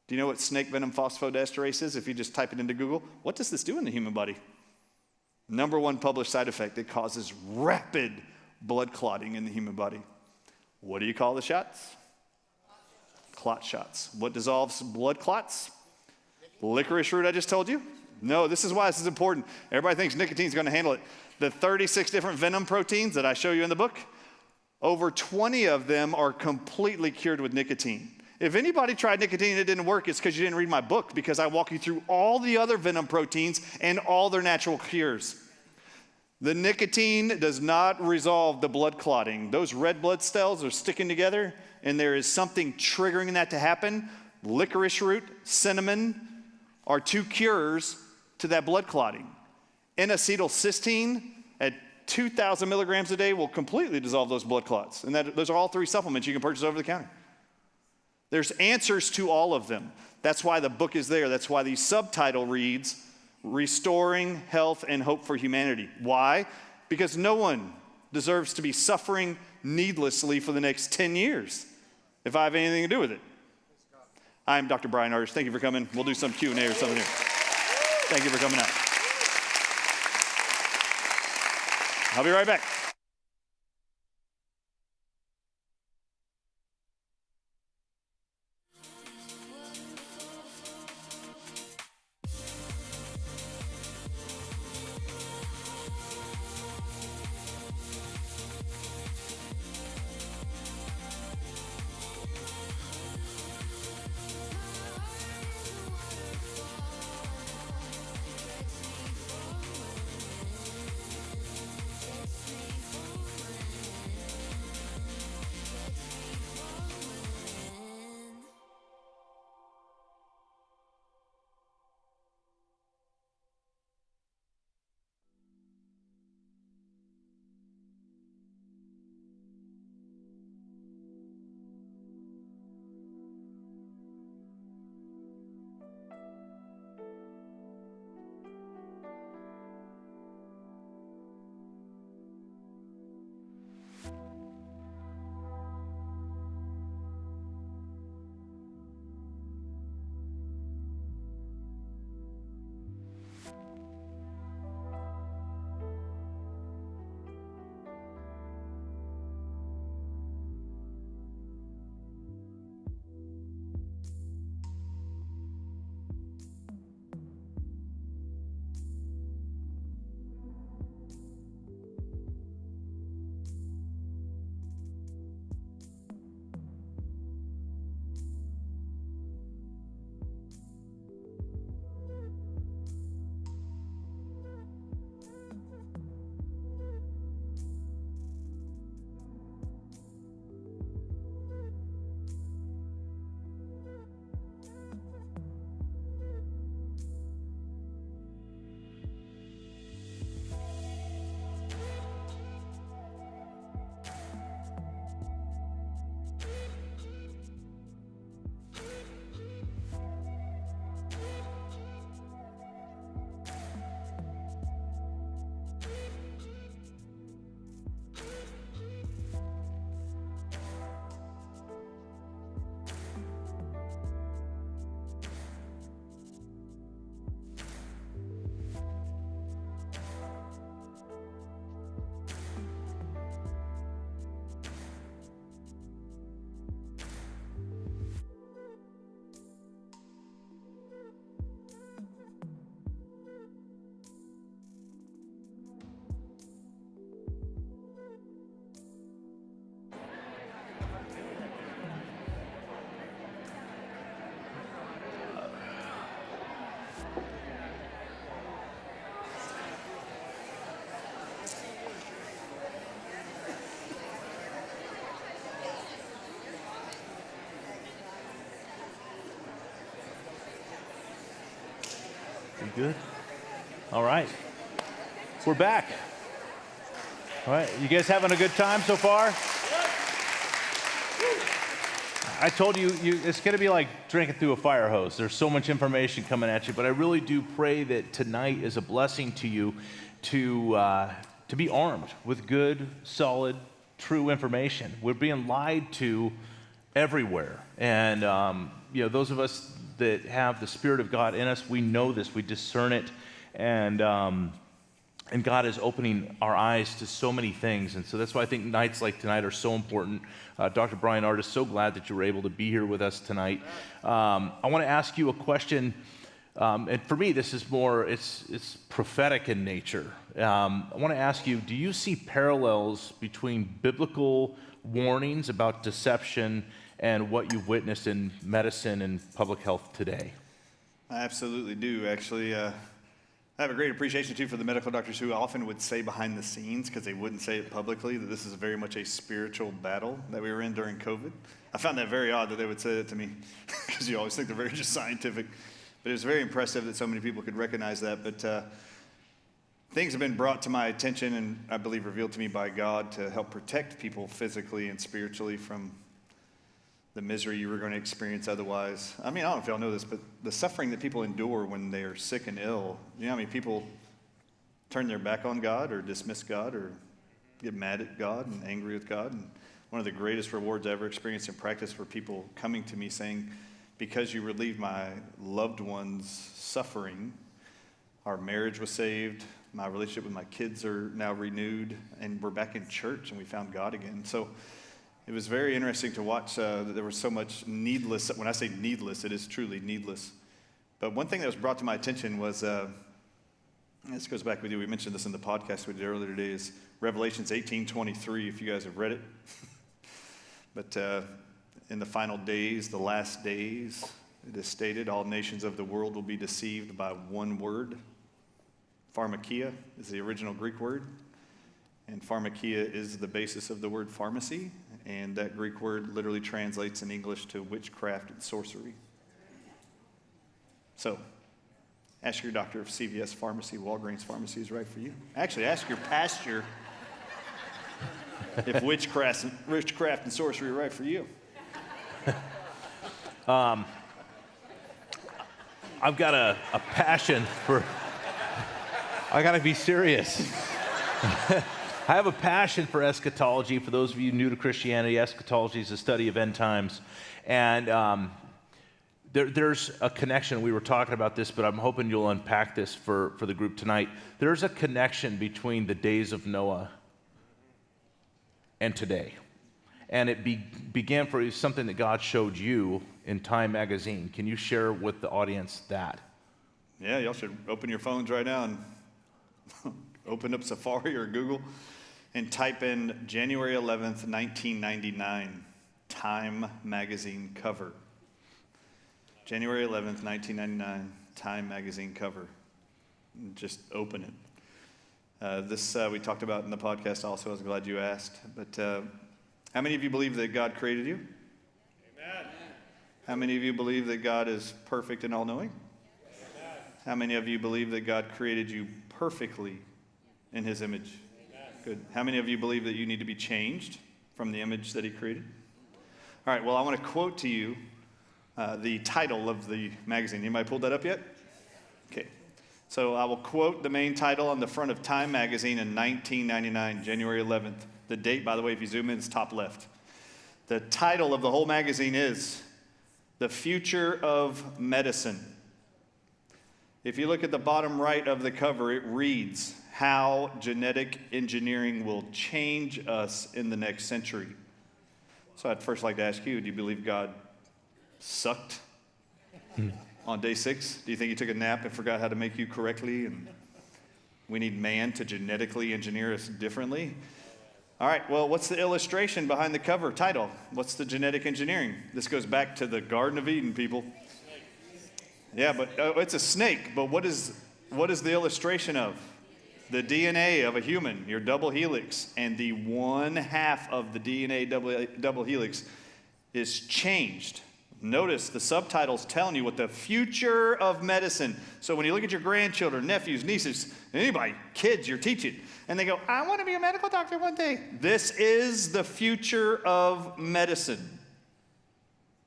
Do you know what snake venom phosphodiesterase is? If you just type it into Google, what does this do in the human body? Number one published side effect, it causes rapid blood clotting in the human body. What do you call the shots? Clot shots. What dissolves blood clots? Licorice root, I just told you. No, this is why this is important. Everybody thinks nicotine's going to handle it. The 36 different venom proteins that I show you in the book, over 20 of them are completely cured with nicotine. If anybody tried nicotine and it didn't work, it's because you didn't read my book, because I walk you through all the other venom proteins and all their natural cures. The nicotine does not resolve the blood clotting. Those red blood cells are sticking together, and there is something triggering that to happen. Licorice root, cinnamon are two cures to that blood clotting. N-acetylcysteine at 2,000 milligrams a day will completely dissolve those blood clots. And those are all 3 supplements you can purchase over the counter. There's answers to all of them. That's why the book is there. That's why the subtitle reads, Restoring Health and Hope for Humanity. Why? Because no one deserves to be suffering needlessly for the next 10 years, if I have anything to do with it. I'm Dr. Bryan Ardis. Thank you for coming. We'll do some Q&A or something here. Thank you for coming out. I'll be right back. You good? All right. We're back. All right. You guys having a good time so far? I told you, it's going to be like drinking through a fire hose. There's so much information coming at you, but I really do pray that tonight is a blessing to you to be armed with good, solid, true information. We're being lied to everywhere, and those of us that have the Spirit of God in us, we know this, we discern it, and God is opening our eyes to so many things. And so that's why I think nights like tonight are so important. Dr. Bryan Ardis, so glad that you were able to be here with us tonight. I want to ask you a question, and for me, this is more, it's prophetic in nature. I want to ask you, do you see parallels between biblical warnings about deception and what you've witnessed in medicine and public health today? I absolutely do, actually. I have a great appreciation, too, for the medical doctors who often would say behind the scenes, because they wouldn't say it publicly, that this is very much a spiritual battle that we were in during COVID. I found that very odd that they would say that to me, because you always think they're very just scientific. But it was very impressive that so many people could recognize that. But things have been brought to my attention and I believe revealed to me by God to help protect people physically and spiritually from the misery you were going to experience otherwise. I mean, I don't know if y'all know this, but the suffering that people endure when they are sick and ill, you know how many people turn their back on God or dismiss God or get mad at God and angry with God? And one of the greatest rewards I ever experienced in practice were people coming to me saying, because you relieved my loved one's suffering, our marriage was saved, my relationship with my kids are now renewed, and we're back in church and we found God again. So it was very interesting to watch that there was so much needless. When I say needless, it is truly needless. But one thing that was brought to my attention was, this goes back with you, we mentioned this in the podcast we did earlier today, is Revelations 18:23, if you guys have read it. But in the final days, the last days, it is stated, all nations of the world will be deceived by one word. Pharmakia is the original Greek word. And pharmakia is the basis of the word pharmacy. And that Greek word literally translates in English to witchcraft and sorcery. So, ask your doctor if CVS Pharmacy, Walgreens Pharmacy is right for you. Actually, ask your pastor if witchcraft and sorcery are right for you. I've got a passion for, I got to be serious. I have a passion for eschatology. For those of you new to Christianity, eschatology is the study of end times. And there's a connection. We were talking about this, but I'm hoping you'll unpack this for the group tonight. There's a connection between the days of Noah and today. And it began for something that God showed you in Time magazine. Can you share with the audience that? Yeah, y'all should open your phones right now and open up Safari or Google and type in January 11th, 1999, Time magazine cover. January 11th, 1999, Time magazine cover. Just open it. This we talked about in the podcast also. I was glad you asked. But how many of you believe that God created you? Amen. How many of you believe that God is perfect and all-knowing? Amen. How many of you believe that God created you perfectly in his image? Amen. Good. How many of you believe that you need to be changed from the image that he created? All right, well, I want to quote to you the title of the magazine. Anybody pulled that up yet? Okay. So I will quote the main title on the front of Time magazine in 1999, January 11th. The date, by the way, if you zoom in, is top left. The title of the whole magazine is The Future of Medicine. If you look at the bottom right of the cover, it reads, How Genetic Engineering Will Change Us in the Next Century. So I'd first like to ask you, do you believe God sucked on day 6? Do you think he took a nap and forgot how to make you correctly? And we need man to genetically engineer us differently? All right, well, what's the illustration behind the cover title? What's the genetic engineering? This goes back to the Garden of Eden, people. Yeah, but it's a snake. But what is the illustration of? The DNA of a human, your double helix, and the one half of the DNA double helix is changed. Notice the subtitle's telling you what the future of medicine. So when you look at your grandchildren, nephews, nieces, anybody, kids you're teaching, and they go, I want to be a medical doctor one day. This is the future of medicine.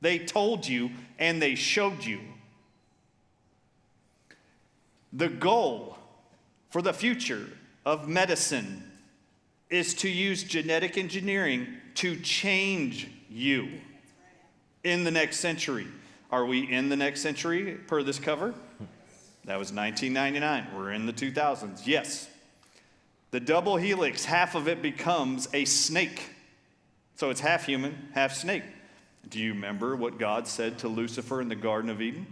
They told you and they showed you. The goal for the future of medicine is to use genetic engineering to change you in the next century. Are we in the next century per this cover? That was 1999. We're in the 2000s. Yes. The double helix, half of it becomes a snake. So it's half human, half snake. Do you remember what God said to Lucifer in the Garden of Eden?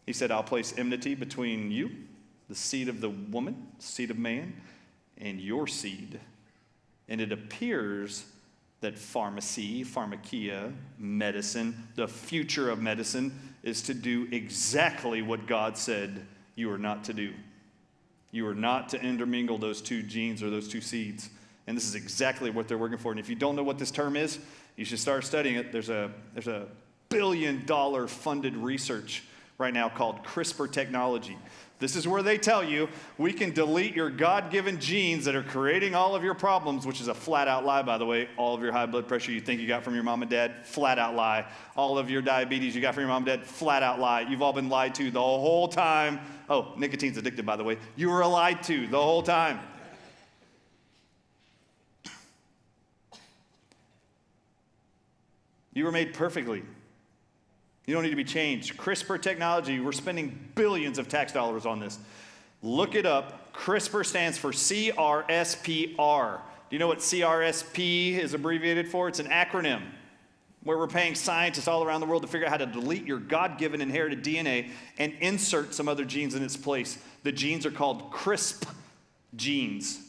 He said, I'll place enmity between you, the seed of the woman, seed of man, and your seed. And it appears that pharmakia, medicine, the future of medicine, is to do exactly what God said you are not to do. You are not to intermingle those two genes or those two seeds. And this is exactly what they're working for. And if you don't know what this term is, you should start studying it. There's a $1 billion funded research right now called CRISPR technology. This is where they tell you we can delete your God-given genes that are creating all of your problems, which is a flat-out lie, by the way. All of your high blood pressure you think you got from your mom and dad, flat-out lie. All of your diabetes you got from your mom and dad, flat-out lie. You've all been lied to the whole time. Oh, nicotine's addictive, by the way. You were lied to the whole time. You were made perfectly. You don't need to be changed. CRISPR technology, we're spending billions of tax dollars on this. Look it up. CRISPR stands for CRSPR. Do you know what CRSP is abbreviated for? It's an acronym where we're paying scientists all around the world to figure out how to delete your God-given inherited DNA and insert some other genes in its place. The genes are called CRISP genes.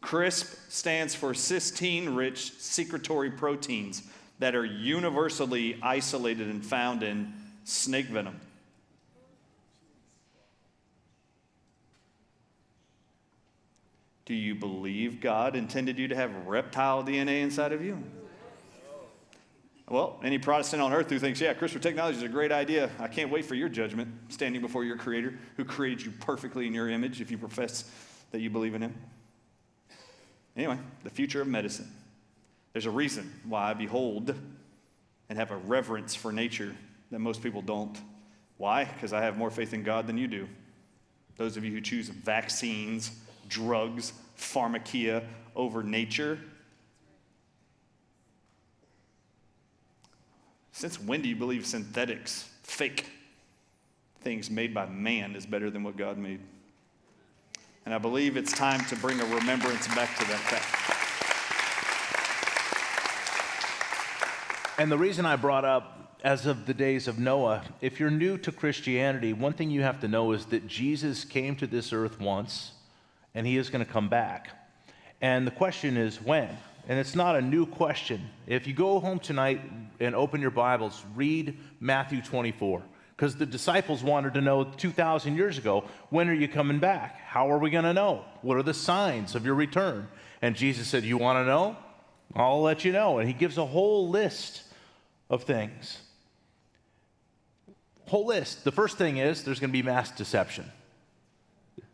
CRISP stands for cysteine-rich secretory proteins that are universally isolated and found in snake venom. Do you believe God intended you to have reptile DNA inside of you? Well, any Protestant on earth who thinks, yeah, CRISPR technology is a great idea, I can't wait for your judgment, standing before your Creator, who created you perfectly in your image, if you profess that you believe in Him. Anyway, the future of medicine. There's a reason why I behold and have a reverence for nature that most people don't. Why? Because I have more faith in God than you do. Those of you who choose vaccines, drugs, pharmakia over nature. Since when do you believe synthetics, fake things made by man is better than what God made? And I believe it's time to bring a remembrance back to that fact. And the reason I brought up, as of the days of Noah, if you're new to Christianity, one thing you have to know is that Jesus came to this earth once, and He is going to come back. And the question is when? And it's not a new question. If you go home tonight and open your Bibles, read Matthew 24, because the disciples wanted to know 2,000 years ago, when are you coming back? How are we going to know? What are the signs of your return? And Jesus said, you want to know? I'll let you know. And He gives a whole list of things. Whole list. The first thing is there's going to be mass deception.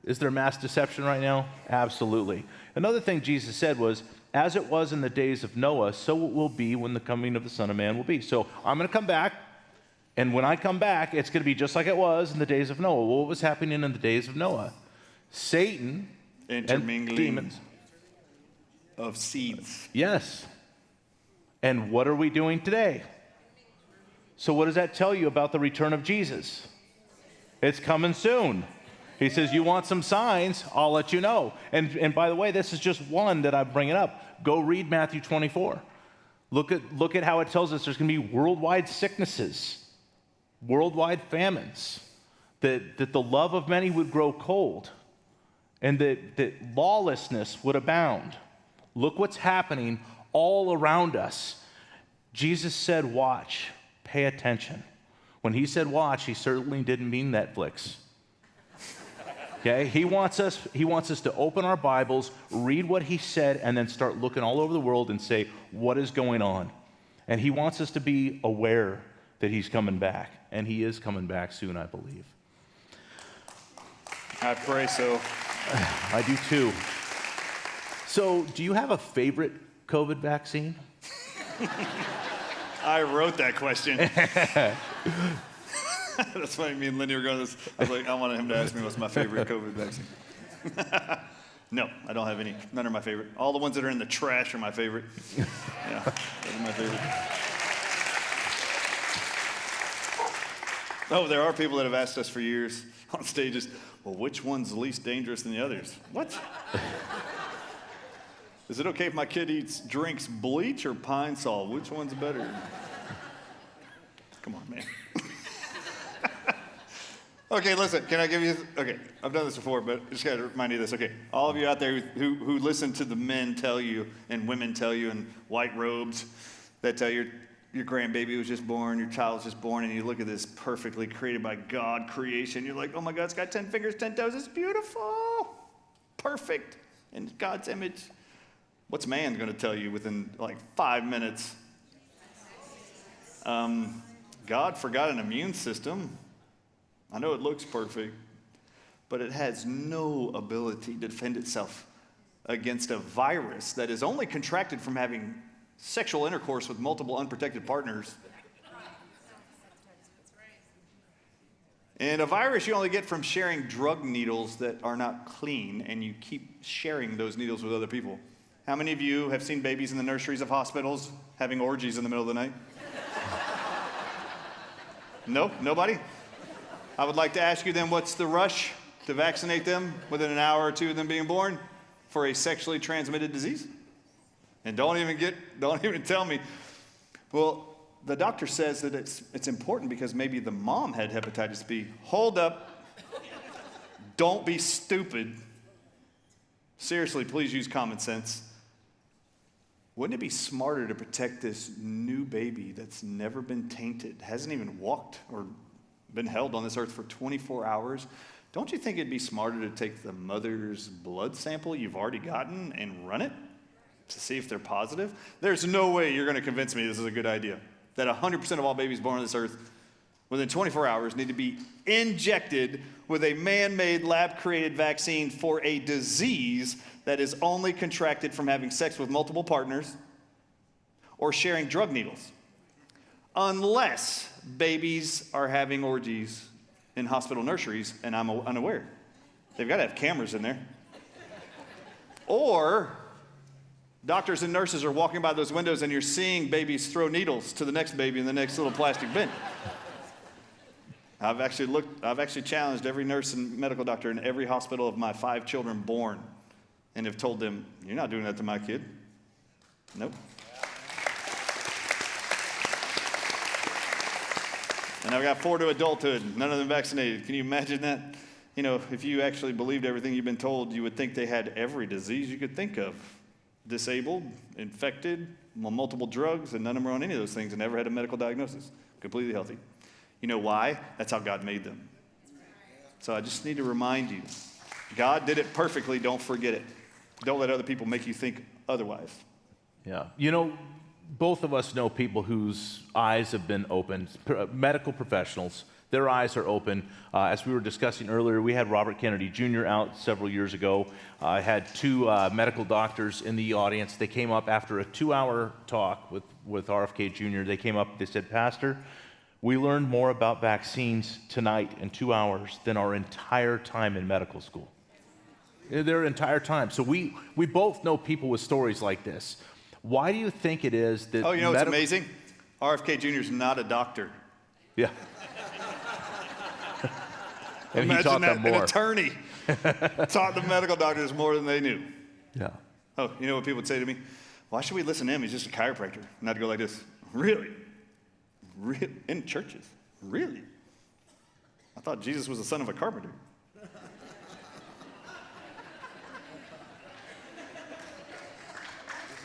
Is there mass deception right now? Absolutely. Another thing Jesus said was, as it was in the days of Noah, so it will be when the coming of the Son of Man will be. So I'm going to come back, and when I come back, it's going to be just like it was in the days of Noah. What was happening in the days of Noah? Satan Intermingling and demons of seeds. Yes. And what are we doing today? So what does that tell you about the return of Jesus? It's coming soon. He says, you want some signs, I'll let you know. And by the way, this is just one that I'm bringing up. Go read Matthew 24. Look at how it tells us there's going to be worldwide sicknesses, worldwide famines, that the love of many would grow cold, and that lawlessness would abound. Look what's happening all around us. Jesus said, watch, pay attention. When He said watch, He certainly didn't mean Netflix. Okay, He wants us to open our Bibles, read what He said, and then start looking all over the world and say, what is going on? And He wants us to be aware that He's coming back. And He is coming back soon, I believe. I pray so. I do too. So, do you have a favorite COVID vaccine? I wrote that question. That's funny. Me and Lindy were going to this. I was like, I wanted him to ask me what's my favorite COVID vaccine. No, I don't have any. None are my favorite. All the ones that are in the trash are my favorite. Yeah, those are my favorite. Oh, there are people that have asked us for years on stages, well, which one's least dangerous than the others? What? Is it okay if my kid drinks bleach or Pine Sol? Which one's better? Come on, man. Okay, listen, can I give you, okay, I've done this before, but I just got to remind you of this. Okay, all of you out there who listen to the men tell you and women tell you in white robes that tell your grandbaby was just born, your child was just born, and you look at this perfectly created by God creation, you're like, oh my God, it's got 10 fingers, 10 toes, it's beautiful, perfect, in God's image. What's man going to tell you within like 5 minutes? God forgot an immune system. I know it looks perfect, but it has no ability to defend itself against a virus that is only contracted from having sexual intercourse with multiple unprotected partners. And a virus you only get from sharing drug needles that are not clean, and you keep sharing those needles with other people. How many of you have seen babies in the nurseries of hospitals having orgies in the middle of the night? No? Nobody? I would like to ask you then, what's the rush to vaccinate them within an hour or two of them being born for a sexually transmitted disease? And don't even tell me, well, the doctor says that it's important because maybe the mom had hepatitis B. Hold up. Don't be stupid. Seriously, please use common sense. Wouldn't it be smarter to protect this new baby that's never been tainted, hasn't even walked or been held on this earth for 24 hours? Don't you think it'd be smarter to take the mother's blood sample you've already gotten and run it to see if they're positive? There's no way you're going to convince me this is a good idea, that 100% of all babies born on this earth within 24 hours need to be injected with a man-made, lab-created vaccine for a disease that is only contracted from having sex with multiple partners or sharing drug needles. Unless babies are having orgies in hospital nurseries and I'm unaware. They've got to have cameras in there. Or doctors and nurses are walking by those windows and you're seeing babies throw needles to the next baby in the next little plastic bin. I've actually challenged every nurse and medical doctor in every hospital of my 5 children born and have told them, you're not doing that to my kid. Nope. And I've got 4 to adulthood, none of them vaccinated. Can you imagine that? You know, if you actually believed everything you've been told, you would think they had every disease you could think of. Disabled, infected, on multiple drugs, and none of them were on any of those things and never had a medical diagnosis. Completely healthy. You know why? That's how God made them. So I just need to remind you, God did it perfectly, don't forget it. Don't let other people make you think otherwise. Yeah. You know, both of us know people whose eyes have been opened, medical professionals. Their eyes are open. As we were discussing earlier, we had Robert Kennedy Jr. out several years ago. I had 2 medical doctors in the audience. They came up after a 2-hour talk with RFK Jr. They came up, they said, Pastor, we learned more about vaccines tonight in 2 hours than our entire time in medical school. Their entire time. So we both know people with stories like this. Why do you think it is that... Oh, you know what's amazing? RFK Jr. is not a doctor. Yeah. And imagine he taught them more. An attorney taught the medical doctors more than they knew. Yeah. Oh, you know what people would say to me? Why should we listen to him? He's just a chiropractor. And I'd go like this. Really? In churches? Really? I thought Jesus was the son of a carpenter.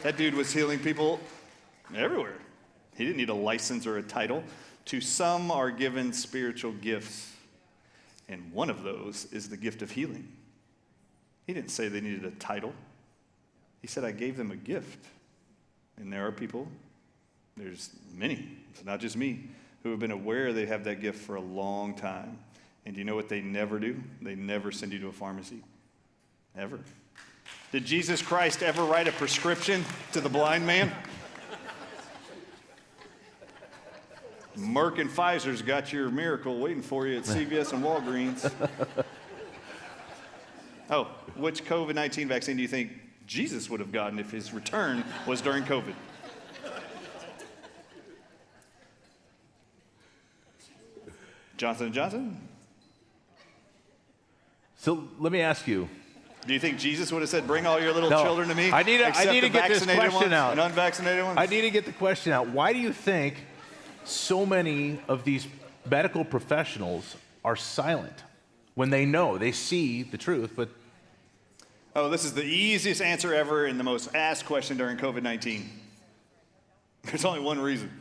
That dude was healing people everywhere. He didn't need a license or a title. To some are given spiritual gifts, and one of those is the gift of healing. He didn't say they needed a title. He said, I gave them a gift. And there are people, there's many, it's not just me, who have been aware they have that gift for a long time. And do you know what they never do? They never send you to a pharmacy. Ever. Did Jesus Christ ever write a prescription to the blind man? Merck and Pfizer's got your miracle waiting for you at CVS and Walgreens. Oh, which COVID-19 vaccine do you think Jesus would have gotten if his return was during COVID? Johnson & Johnson? So let me ask you. Do you think Jesus would have said, bring all your little No, children to me? I need to except the get this vaccinated question ones out. And unvaccinated ones? I need to get the question out. Why do you think so many of these medical professionals are silent when they know, they see the truth, but... Oh, this is the easiest answer ever and the most asked question during COVID-19. There's only one reason.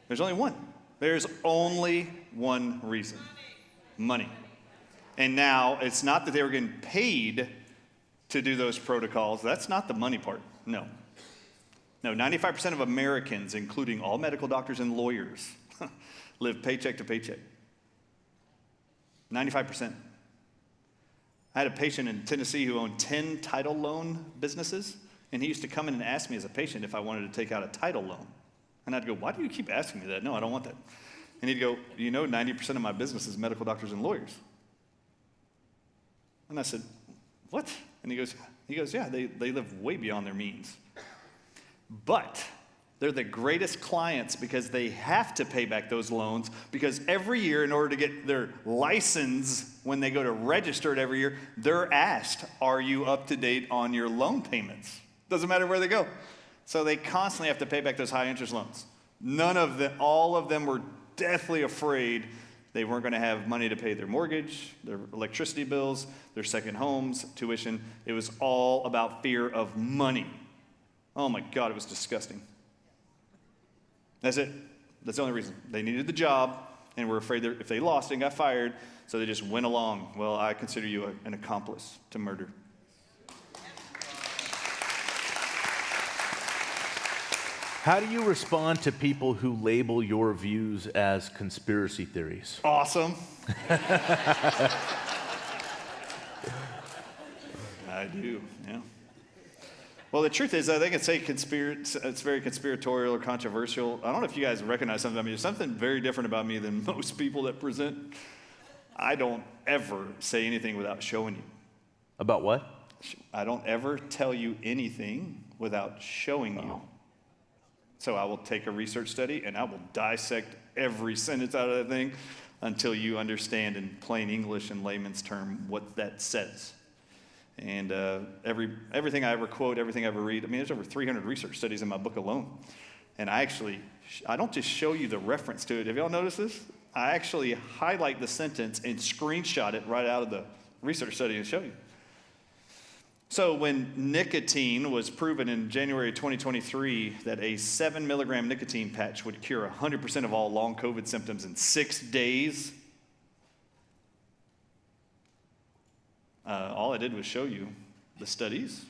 There's only one. There's only one reason. Money. And now, it's not that they were getting paid to do those protocols. That's not the money part. No. No, 95% of Americans, including all medical doctors and lawyers, live paycheck to paycheck. 95%. I had a patient in Tennessee who owned 10 title loan businesses, and he used to come in and ask me as a patient if I wanted to take out a title loan. And I'd go, why do you keep asking me that? No, I don't want that. And he'd go, 90% of my business is medical doctors and lawyers. And I said, what? And he goes, yeah, they live way beyond their means. But they're the greatest clients because they have to pay back those loans, because every year, in order to get their license, when they go to register it every year, they're asked, are you up to date on your loan payments? Doesn't matter where they go. So they constantly have to pay back those high interest loans. All of them were deathly afraid they weren't going to have money to pay their mortgage, their electricity bills, their second homes, tuition. It was all about fear of money. Oh my God, it was disgusting. That's it. That's the only reason. They needed the job and were afraid that if they lost and got fired, so they just went along. Well, I consider you an accomplice to murder. How do you respond to people who label your views as conspiracy theories? Awesome. I do, yeah. Well, the truth is, I think it's very conspiratorial or controversial. I don't know if you guys recognize something about me. There's something very different about me than most people that present. I don't ever say anything without showing you. About what? I don't ever tell you anything without showing you. So I will take a research study and I will dissect every sentence out of that thing until you understand in plain English and layman's term what that says. And everything I ever quote, everything I ever read, there's over 300 research studies in my book alone. And I don't just show you the reference to it. Have y'all noticed this? I actually highlight the sentence and screenshot it right out of the research study and show you. So when nicotine was proven in January 2023 that a 7 milligram nicotine patch would cure 100% of all long COVID symptoms in 6 days, all I did was show you the studies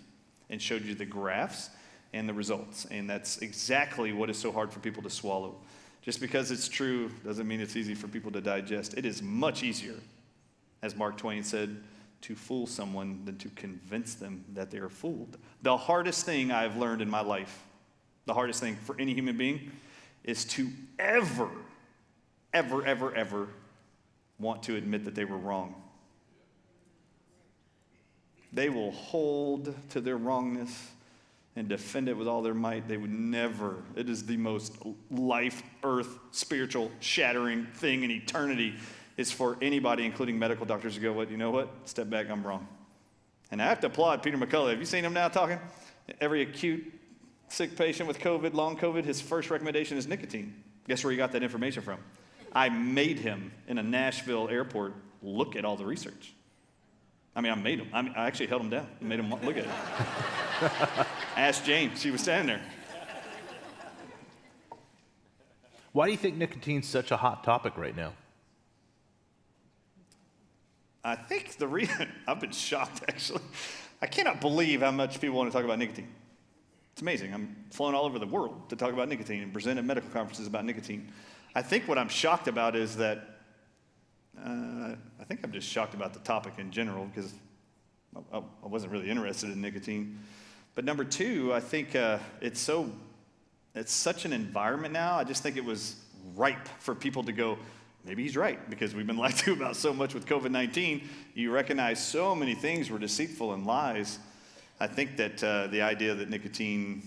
and showed you the graphs and the results. And that's exactly what is so hard for people to swallow. Just because it's true doesn't mean it's easy for people to digest. It is much easier, as Mark Twain said, to fool someone than to convince them that they are fooled. The hardest thing I've learned in my life, the hardest thing for any human being, is to ever want to admit that they were wrong. They will hold to their wrongness and defend it with all their might. They would never. It is the most life, earth, spiritual, shattering thing in eternity, is for anybody, including medical doctors, to go, you know what? Step back, I'm wrong. And I have to applaud Peter McCullough. Have you seen him now talking? Every acute sick patient with COVID, long COVID, his first recommendation is nicotine. Guess where he got that information from? I made him in a Nashville airport look at all the research. I made him. I actually held him down and made him look at it. Ask Jane. She was standing there. Why do you think nicotine's such a hot topic right now? I think the reason, I've been shocked actually. I cannot believe how much people want to talk about nicotine. It's amazing. I'm flown all over the world to talk about nicotine and present at medical conferences about nicotine. I think what I'm shocked about is that, I think I'm just shocked about the topic in general because I wasn't really interested in nicotine. But number two, I think it's such an environment now. I just think it was ripe for people to go, maybe he's right, because we've been lied to about so much with COVID-19. You recognize so many things were deceitful and lies. I think that the idea that nicotine,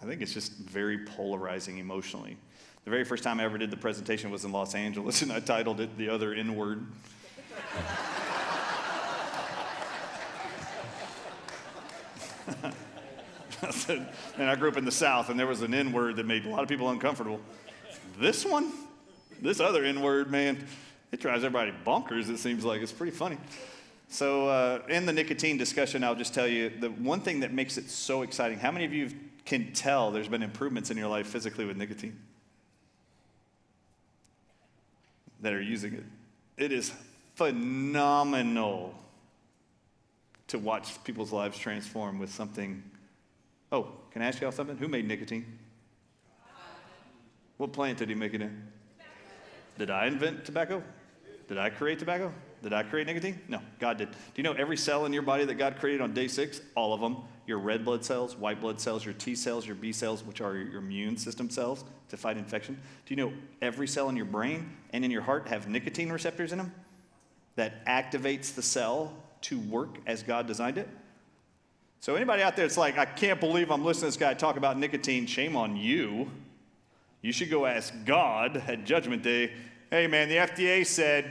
I think it's just very polarizing emotionally. The very first time I ever did the presentation was in Los Angeles, and I titled it The Other N-Word. And I grew up in the South, and there was an N-word that made a lot of people uncomfortable. This one, this other N-word, man, it drives everybody bonkers, it seems like. It's pretty funny. So in the nicotine discussion, I'll just tell you, the one thing that makes it so exciting, how many of you can tell there's been improvements in your life physically with nicotine that are using it? It is phenomenal to watch people's lives transform with something. Oh, can I ask y'all something? Who made nicotine? What plant did he make it in? Did I invent tobacco? Did I create tobacco? Did I create nicotine? No, God did. Do you know every cell in your body that God created on day 6? All of them. Your red blood cells, white blood cells, your T cells, your B cells, which are your immune system cells to fight infection. Do you know every cell in your brain and in your heart have nicotine receptors in them that activates the cell to work as God designed it? So anybody out there that's like, I can't believe I'm listening to this guy talk about nicotine, shame on you. You should go ask God at Judgment Day, hey man, the FDA said,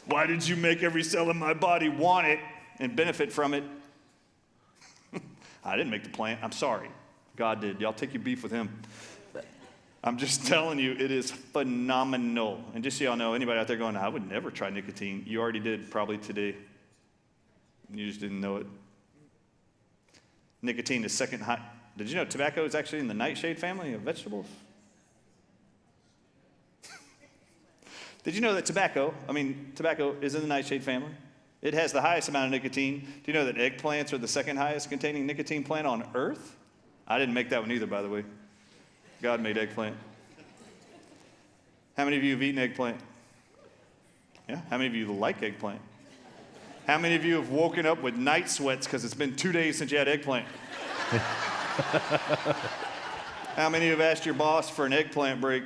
why did you make every cell in my body want it and benefit from it? I didn't make the plant, I'm sorry. God did. Y'all take your beef with him. I'm just telling you, it is phenomenal. And just so y'all know, anybody out there going, I would never try nicotine, you already did probably today. You just didn't know it. Nicotine is second high. Did you know tobacco is actually in the nightshade family of vegetables? Did you know that tobacco is in the nightshade family? It has the highest amount of nicotine. Do you know that eggplants are the second highest containing nicotine plant on earth? I didn't make that one either, by the way. God made eggplant. How many of you have eaten eggplant? Yeah? How many of you like eggplant? How many of you have woken up with night sweats because it's been 2 days since you had eggplant? How many of you have asked your boss for an eggplant break?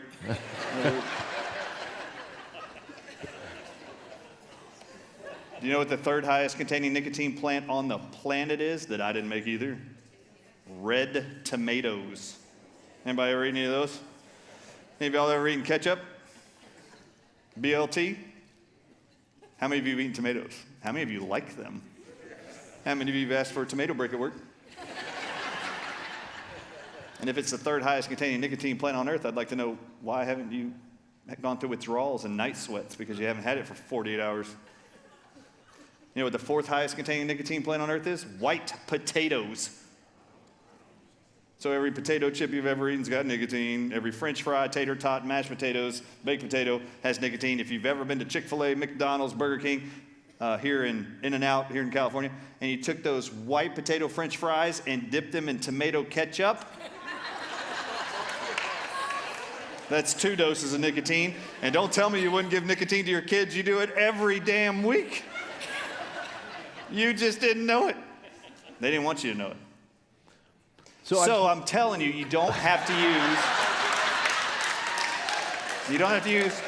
Do you know what the third highest containing nicotine plant on the planet is that I didn't make either? Red tomatoes. Anybody ever eaten any of those? Any of y'all ever eaten ketchup? BLT? How many of you have eaten tomatoes? How many of you like them? How many of you have asked for a tomato break at work? And if it's the third highest containing nicotine plant on earth, I'd like to know, why haven't you gone through withdrawals and night sweats because you haven't had it for 48 hours? You know what the fourth highest containing nicotine plant on earth is? White potatoes. So every potato chip you've ever eaten's got nicotine. Every French fry, tater tot, mashed potatoes, baked potato has nicotine. If you've ever been to Chick-fil-A, McDonald's, Burger King, here in In-N-Out here in California, and you took those white potato French fries and dipped them in tomato ketchup, that's 2 doses of nicotine. And don't tell me you wouldn't give nicotine to your kids. You do it every damn week. You just didn't know it. They didn't want you to know it. So I'm telling you, you don't have to use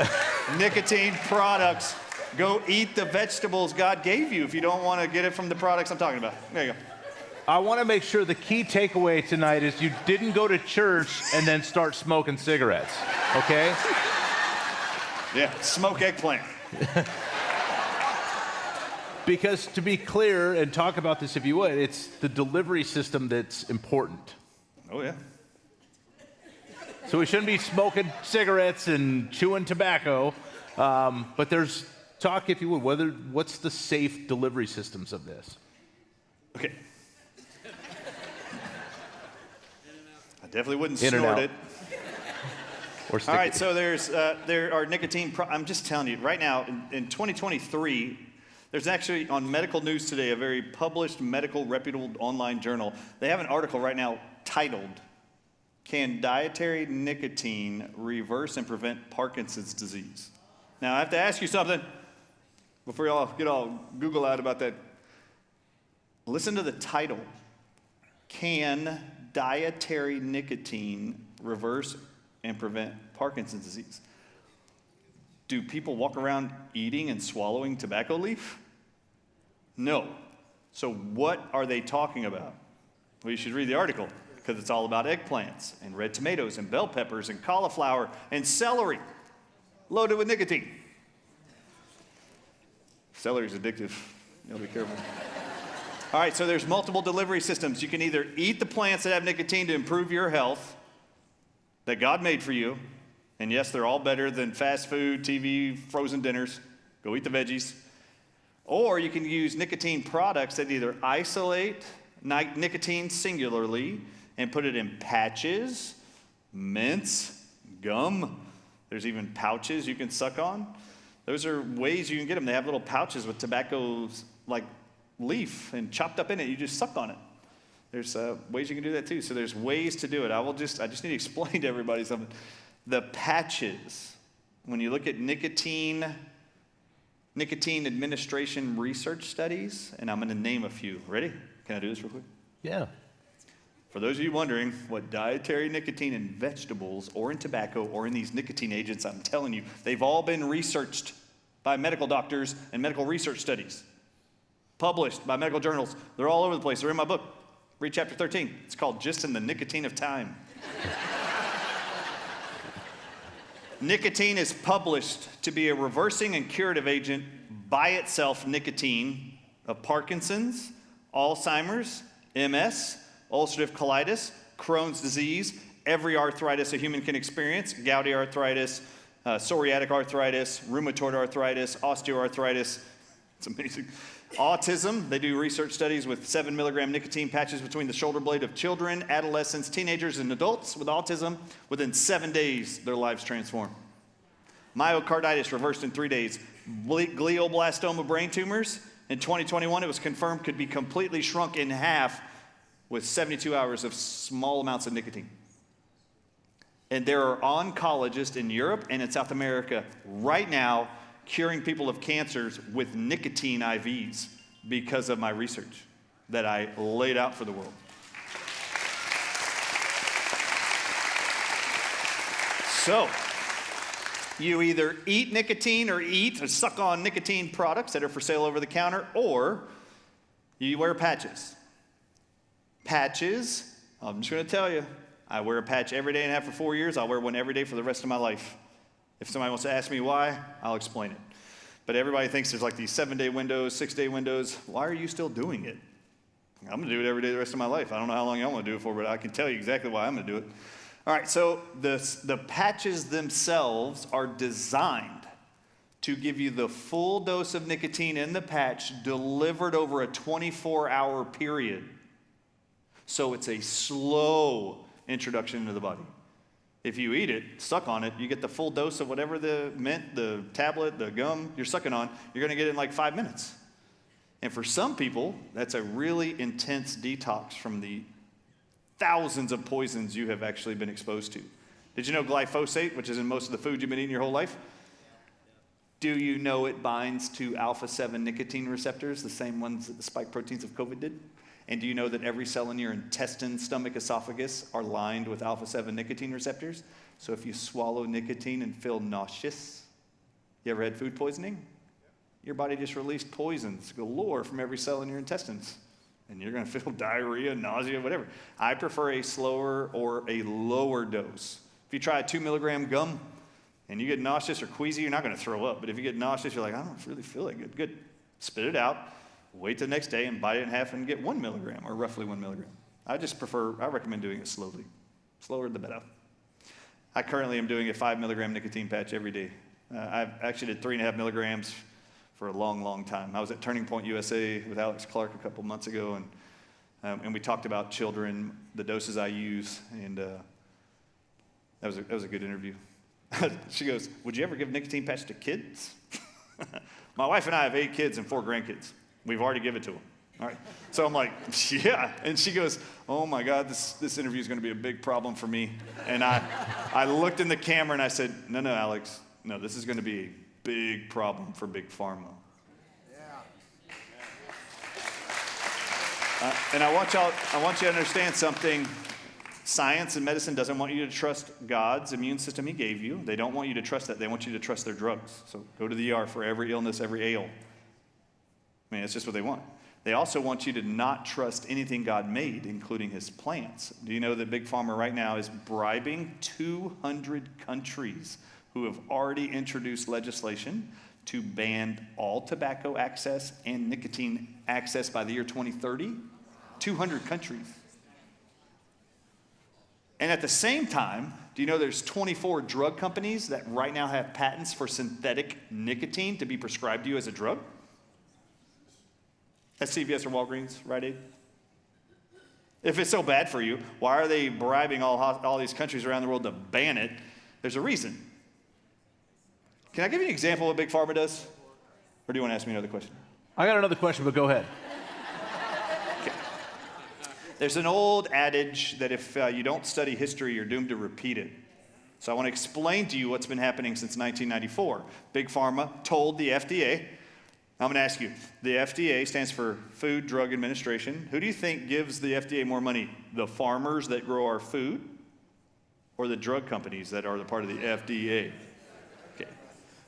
nicotine products. Go eat the vegetables God gave you if you don't want to get it from the products I'm talking about. There you go. I want to make sure the key takeaway tonight is you didn't go to church and then start smoking cigarettes, okay? Yeah, smoke eggplant. Because to be clear, and talk about this if you would, it's the delivery system that's important. Oh, yeah. So we shouldn't be smoking cigarettes and chewing tobacco, but there's talk, if you would, what's the safe delivery systems of this? Okay. I definitely wouldn't snort it. All right, so there are nicotine, I'm just telling you, right now, in 2023, there's actually, on Medical News Today, a very published medical reputable online journal, they have an article right now titled, Can Dietary Nicotine Reverse and Prevent Parkinson's Disease? Now, I have to ask you something before y'all get all Google out about that. Listen to the title. Can dietary nicotine reverse and prevent Parkinson's disease? Do people walk around eating and swallowing tobacco leaf? No. So what are they talking about? Well, you should read the article, because it's all about eggplants and red tomatoes and bell peppers and cauliflower and celery loaded with nicotine. Celery is addictive. You gotta be careful. All right, so there's multiple delivery systems. You can either eat the plants that have nicotine to improve your health that God made for you. And yes, they're all better than fast food, TV, frozen dinners. Go eat the veggies. Or you can use nicotine products that either isolate nicotine singularly and put it in patches, mints, gum. There's even pouches you can suck on. Those are ways you can get them. They have little pouches with tobacco like leaf and chopped up in it. You just suck on it. There's ways you can do that too. So there's ways to do it. I just need to explain to everybody something. The patches, when you look at nicotine administration research studies, and I'm going to name a few. Ready? Can I do this real quick? Yeah. For those of you wondering what dietary nicotine in vegetables or in tobacco or in these nicotine agents, I'm telling you, they've all been researched by medical doctors and medical research studies, published by medical journals. They're all over the place. They're in my book. Read chapter 13. It's called Just in the Nicotine of Time. Nicotine is published to be a reversing and curative agent by itself, nicotine, of Parkinson's, Alzheimer's, MS, ulcerative colitis, Crohn's disease, every arthritis a human can experience, gouty arthritis, psoriatic arthritis, rheumatoid arthritis, osteoarthritis. It's amazing. Autism, they do research studies with 7 milligram nicotine patches between the shoulder blade of children, adolescents, teenagers, and adults with autism. Within 7 days, their lives transform. Myocarditis reversed in 3 days. Glioblastoma brain tumors, in 2021, it was confirmed could be completely shrunk in half with 72 hours of small amounts of nicotine. And there are oncologists in Europe and in South America right now curing people of cancers with nicotine IVs because of my research that I laid out for the world. So, you either eat nicotine or suck on nicotine products that are for sale over the counter, or you wear patches. Patches, I'm just going to tell you, I wear a patch every day and a half for 4 years. I'll wear one every day for the rest of my life. If somebody wants to ask me why, I'll explain it. But everybody thinks there's like these 7-day windows, 6-day windows. Why are you still doing it? I'm going to do it every day the rest of my life. I don't know how long y'all want to do it for, but I can tell you exactly why I'm going to do it. All right, so the patches themselves are designed to give you the full dose of nicotine in the patch delivered over a 24-hour period. So it's a slow introduction into the body. If you eat it, suck on it, you get the full dose of whatever the mint, the tablet, the gum you're sucking on, you're going to get it in like 5 minutes. And for some people, that's a really intense detox from the thousands of poisons you have actually been exposed to. Did you know glyphosate, which is in most of the food you've been eating your whole life? Do you know it binds to alpha-7 nicotine receptors, the same ones that the spike proteins of COVID did? And do you know that every cell in your intestine, stomach, esophagus are lined with alpha-7 nicotine receptors? So if you swallow nicotine and feel nauseous, you ever had food poisoning? Your body just released poisons galore from every cell in your intestines. And you're going to feel diarrhea, nausea, whatever. I prefer a slower or a lower dose. If you try a 2 milligram gum and you get nauseous or queasy, you're not going to throw up. But if you get nauseous, you're like, I don't really feel that good. Good. Spit it out. Wait the next day and bite it in half and get 1 milligram, or roughly 1 milligram. I recommend doing it slowly. Slower the better. I currently am doing a 5 milligram nicotine patch every day. I've actually did 3.5 milligrams for a long, long time. I was at Turning Point USA with Alex Clark a couple months ago, and we talked about children, the doses I use, and that was a good interview. She goes, would you ever give nicotine patch to kids? My wife and I have 8 kids and 4 grandkids. We've already given it to them. All right. So I'm like, yeah. And she goes, oh my God, this interview is going to be a big problem for me. And I looked in the camera and I said, no, Alex, no, this is going to be a big problem for Big Pharma. Yeah. And I want you to understand something. Science and medicine doesn't want you to trust God's immune system he gave you. They don't want you to trust that. They want you to trust their drugs. So go to the ER for every illness, every ail. I mean, that's just what they want. They also want you to not trust anything God made, including his plants. Do you know that Big Pharma right now is bribing 200 countries who have already introduced legislation to ban all tobacco access and nicotine access by the year 2030? 200 countries. And at the same time, do you know there's 24 drug companies that right now have patents for synthetic nicotine to be prescribed to you as a drug? At CVS or Walgreens, Rite Aid? If it's so bad for you, why are they bribing all these countries around the world to ban it? There's a reason. Can I give you an example of what Big Pharma does? Or do you want to ask me another question? I got another question, but go ahead. Okay. There's an old adage that if you don't study history, you're doomed to repeat it. So I want to explain to you what's been happening since 1994. Big Pharma told the FDA, I'm going to ask you, the FDA stands for Food Drug Administration. Who do you think gives the FDA more money? The farmers that grow our food or the drug companies that are the part of the FDA? Okay.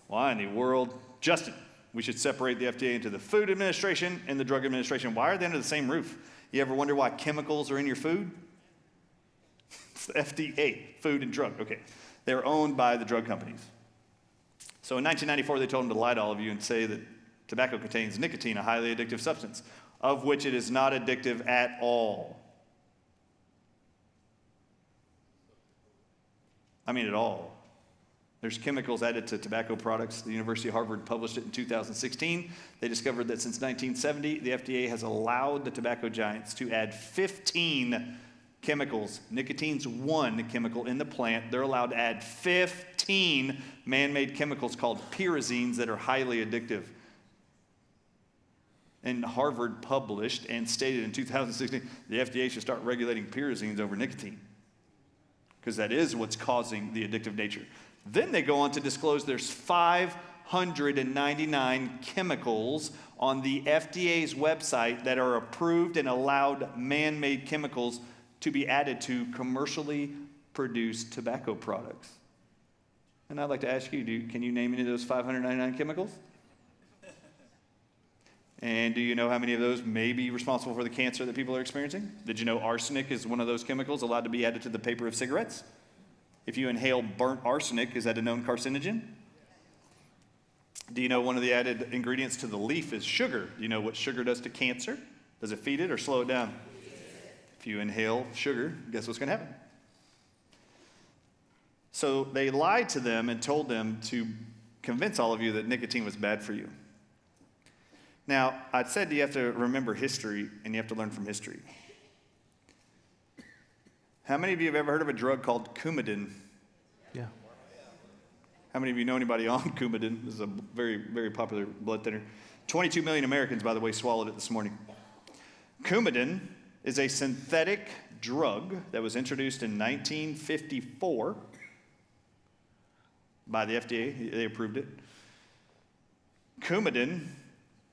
Why in the world? Justin, we should separate the FDA into the Food Administration and the Drug Administration. Why are they under the same roof? You ever wonder why chemicals are in your food? It's the FDA, Food and Drug. Okay. They're owned by the drug companies. So in 1994, they told them to lie to all of you and say that tobacco contains nicotine, a highly addictive substance, of which it is not addictive at all. I mean, at all. There's chemicals added to tobacco products. The University of Harvard published it in 2016. They discovered that since 1970, the FDA has allowed the tobacco giants to add 15 chemicals. Nicotine's one chemical in the plant. They're allowed to add 15 man-made chemicals called pyrazines that are highly addictive. And Harvard published and stated in 2016, the FDA should start regulating pyrazines over nicotine, because that is what's causing the addictive nature. Then they go on to disclose there's 599 chemicals on the FDA's website that are approved and allowed man-made chemicals to be added to commercially produced tobacco products. And I'd like to ask you, can you name any of those 599 chemicals? And do you know how many of those may be responsible for the cancer that people are experiencing? Did you know arsenic is one of those chemicals allowed to be added to the paper of cigarettes? If you inhale burnt arsenic, is that a known carcinogen? Do you know one of the added ingredients to the leaf is sugar? Do you know what sugar does to cancer? Does it feed it or slow it down? If you inhale sugar, guess what's going to happen? So they lied to them and told them to convince all of you that nicotine was bad for you. Now, I said you have to remember history and you have to learn from history. How many of you have ever heard of a drug called Coumadin? Yeah. How many of you know anybody on Coumadin? This is a very, very popular blood thinner. 22 million Americans, by the way, swallowed it this morning. Coumadin is a synthetic drug that was introduced in 1954 by the FDA. They approved it. Coumadin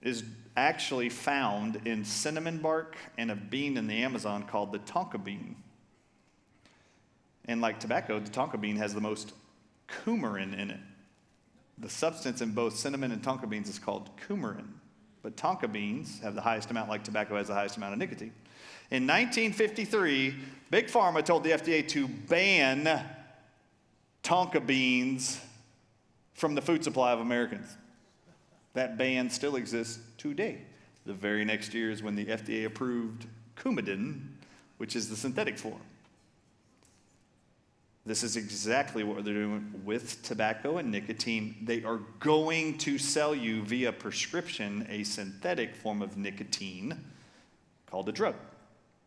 is actually found in cinnamon bark and a bean in the Amazon called the tonka bean. And like tobacco, the tonka bean has the most coumarin in it. The substance in both cinnamon and tonka beans is called coumarin. But tonka beans have the highest amount, like tobacco has the highest amount of nicotine. In 1953, Big Pharma told the FDA to ban tonka beans from the food supply of Americans. That ban still exists today. The very next year is when the FDA approved Coumadin, which is the synthetic form. This is exactly what they're doing with tobacco and nicotine. They are going to sell you via prescription a synthetic form of nicotine called a drug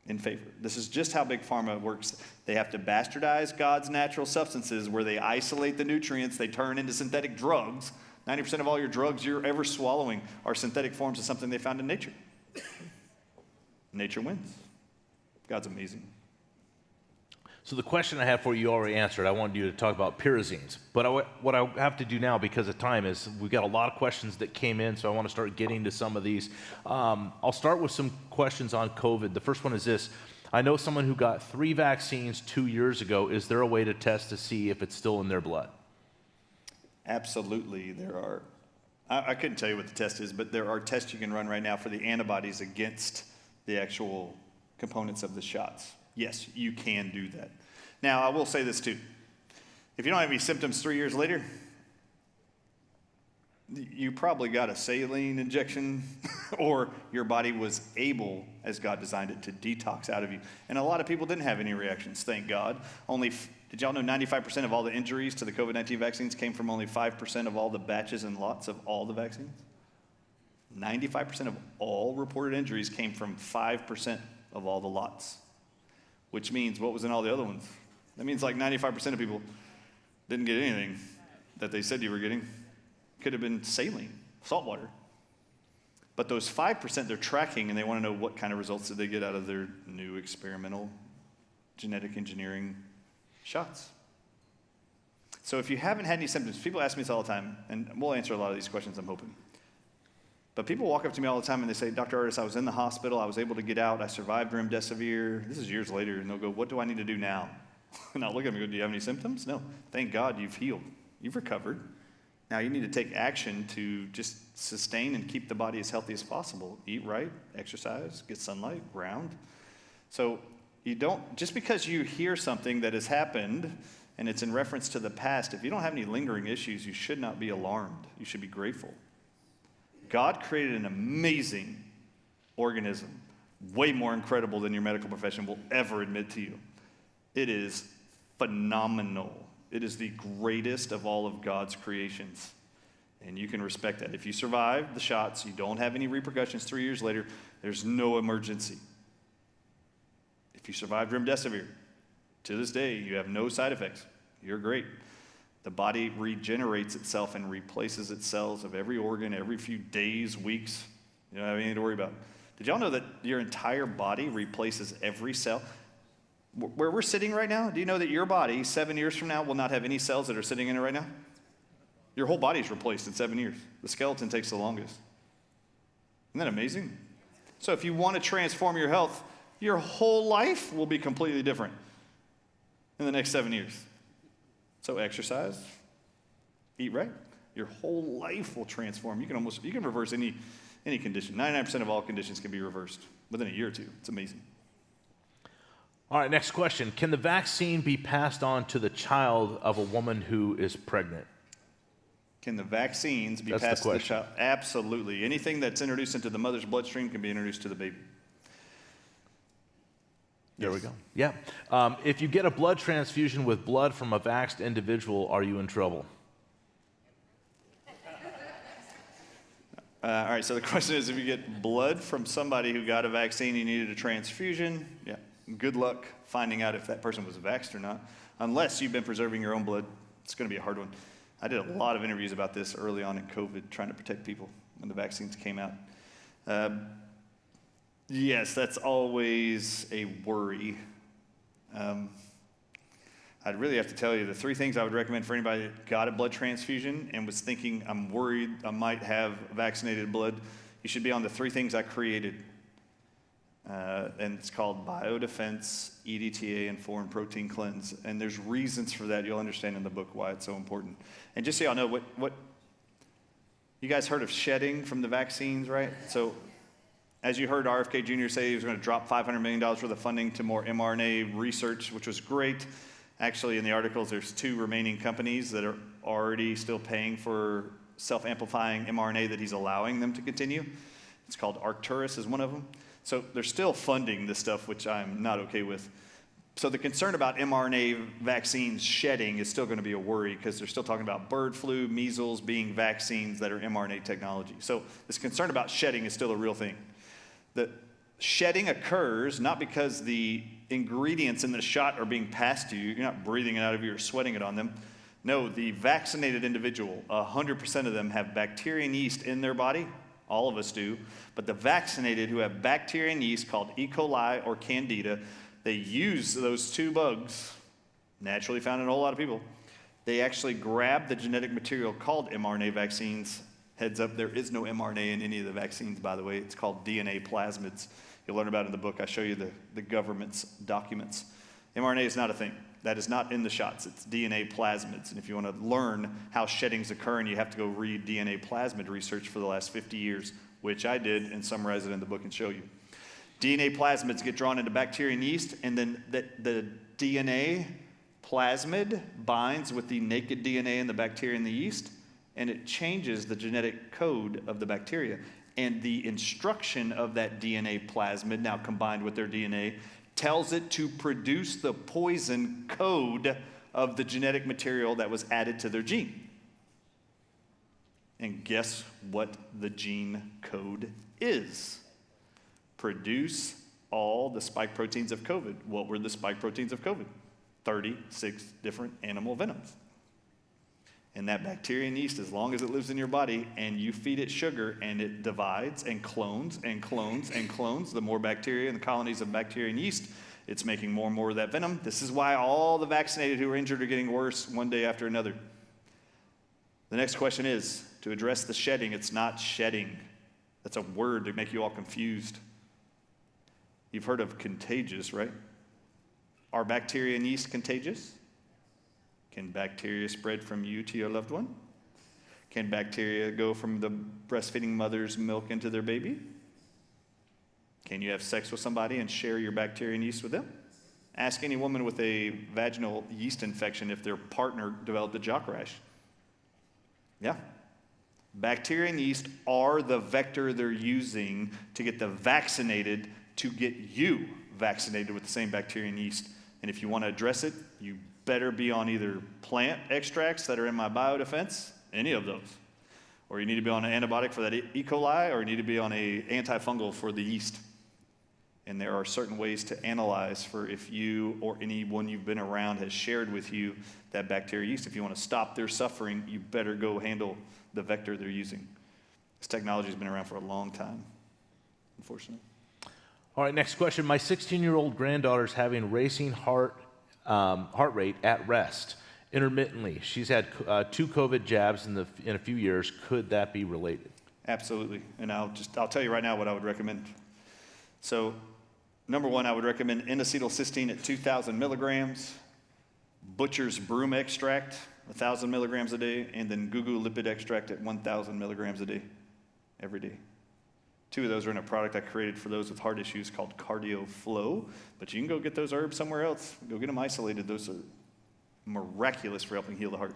in favor. This is just how Big Pharma works. They have to bastardize God's natural substances where they isolate the nutrients, they turn into synthetic drugs. 90% of all your drugs you're ever swallowing are synthetic forms of something they found in nature. Nature wins. God's amazing. So the question I have for you already answered. I wanted you to talk about pyrazines. But what I have to do now, because of time, is we've got a lot of questions that came in, so I want to start getting to some of these. I'll start with some questions on COVID. The first one is this. I know someone who got 3 vaccines 2 years ago. Is there a way to test to see if it's still in their blood? Absolutely, there are. I couldn't tell you what the test is, but there are tests you can run right now for the antibodies against the actual components of the shots. Yes, you can do that. Now, I will say this too. If you don't have any symptoms 3 years later, you probably got a saline injection or your body was able, as God designed it, to detox out of you. And a lot of people didn't have any reactions, thank God. Did y'all know 95% of all the injuries to the COVID-19 vaccines came from only 5% of all the batches and lots of all the vaccines? 95% of all reported injuries came from 5% of all the lots, which means what was in all the other ones? That means like 95% of people didn't get anything that they said you were getting. Could have been saline, salt water. But those 5% they're tracking, and they want to know what kind of results did they get out of their new experimental genetic engineering shots. So if you haven't had any symptoms, people ask me this all the time, and we'll answer a lot of these questions, I'm hoping. But people walk up to me all the time and they say, Dr. Ardis, I was in the hospital, I was able to get out, I survived remdesivir. This is years later, and they'll go, what do I need to do now? And I'll look at them and go, do you have any symptoms? No. Thank God you've healed. You've recovered. Now you need to take action to just sustain and keep the body as healthy as possible. Eat right, exercise, get sunlight, ground. So you don't, just because you hear something that has happened and it's in reference to the past, if you don't have any lingering issues, you should not be alarmed. You should be grateful. God created an amazing organism, way more incredible than your medical profession will ever admit to you. It is phenomenal. It is the greatest of all of God's creations. And you can respect that. If you survive the shots, you don't have any repercussions 3 years later, there's no emergency. If you survived remdesivir, to this day, you have no side effects. You're great. The body regenerates itself and replaces its cells of every organ every few days, weeks. You don't have anything to worry about. Did y'all know that your entire body replaces every cell? Where we're sitting right now, do you know that your body 7 years from now will not have any cells that are sitting in it right now? Your whole body's replaced in 7 years. The skeleton takes the longest. Isn't that amazing? So if you want to transform your health, your whole life will be completely different in the next 7 years. So exercise, eat right. Your whole life will transform. You can reverse any condition. 99% of all conditions can be reversed within a year or two. It's amazing. All right, next question. Can the vaccine be passed on to the child of a woman who is pregnant? Can the vaccines be passed to the child? Absolutely. Anything that's introduced into the mother's bloodstream can be introduced to the baby. There we go. Yeah. If you get a blood transfusion with blood from a vaxxed individual, are you in trouble? All right, so the question is, if you get blood from somebody who got a vaccine, you needed a transfusion, yeah, good luck finding out if that person was vaxxed or not, unless you've been preserving your own blood. It's going to be a hard one. I did a lot of interviews about this early on in COVID, trying to protect people when the vaccines came out. Yes, that's always a worry. I'd really have to tell you the 3 things I would recommend for anybody that got a blood transfusion and was thinking, I'm worried I might have vaccinated blood. You should be on the 3 things I created. And it's called biodefense, EDTA, and foreign protein cleanse. And there's reasons for that. You'll understand in the book why it's so important. And just so y'all know, what you guys heard of shedding from the vaccines, right? So as you heard RFK Jr. say, he was going to drop $500 million worth of funding to more mRNA research, which was great. Actually, in the articles, there's 2 remaining companies that are already still paying for self-amplifying mRNA that he's allowing them to continue. It's called Arcturus is one of them. So they're still funding this stuff, which I'm not okay with. So the concern about mRNA vaccines shedding is still going to be a worry because they're still talking about bird flu, measles being vaccines that are mRNA technology. So this concern about shedding is still a real thing. The shedding occurs not because the ingredients in the shot are being passed to you. You're not breathing it out of you or sweating it on them. No, the vaccinated individual, 100% of them have bacteria and yeast in their body. All of us do. But the vaccinated who have bacteria and yeast called E. coli or candida, they use those 2 bugs, naturally found in a whole lot of people. They actually grab the genetic material called mRNA vaccines. Heads up, there is no mRNA in any of the vaccines, by the way. It's called DNA plasmids. You'll learn about it in the book. I show you the government's documents. mRNA is not a thing. That is not in the shots. It's DNA plasmids. And if you want to learn how sheddings occur, and you have to go read DNA plasmid research for the last 50 years, which I did, and summarize it in the book and show you. DNA plasmids get drawn into bacteria and yeast, and then the DNA plasmid binds with the naked DNA in the bacteria and the yeast, and it changes the genetic code of the bacteria. And the instruction of that DNA plasmid, now combined with their DNA, tells it to produce the poison code of the genetic material that was added to their gene. And guess what the gene code is? Produce all the spike proteins of COVID. What were the spike proteins of COVID? 36 different animal venoms. And that bacteria and yeast, as long as it lives in your body and you feed it sugar and it divides and clones and clones and clones, the more bacteria and the colonies of bacteria and yeast, it's making more and more of that venom. This is why all the vaccinated who are injured are getting worse one day after another. The next question is, to address the shedding, it's not shedding. That's a word to make you all confused. You've heard of contagious, right? Are bacteria and yeast contagious? Can bacteria spread from you to your loved one? Can bacteria go from the breastfeeding mother's milk into their baby? Can you have sex with somebody and share your bacteria and yeast with them? Ask any woman with a vaginal yeast infection if their partner developed a jock rash. Yeah. Bacteria and yeast are the vector they're using to get the vaccinated to get you vaccinated with the same bacteria and yeast. And if you want to address it, you better be on either plant extracts that are in my biodefense, any of those, or you need to be on an antibiotic for that E. coli, or you need to be on an antifungal for the yeast. And there are certain ways to analyze for if you or anyone you've been around has shared with you that bacteria yeast. If you want to stop their suffering, you better go handle the vector they're using. This technology has been around for a long time, unfortunately. All right, next question. My 16-year-old granddaughter's having racing heart rate at rest intermittently. She's had 2 COVID jabs in a few years. Could that be related? Absolutely. And I'll tell you right now what I would recommend. So, number one, I would recommend N-acetylcysteine at 2,000 milligrams, Butcher's Broom extract, 1,000 milligrams a day, and then Gugu lipid extract at 1,000 milligrams a day, every day. 2 of those are in a product I created for those with heart issues called Cardio Flow, but you can go get those herbs somewhere else. Go get them isolated. Those are miraculous for helping heal the heart.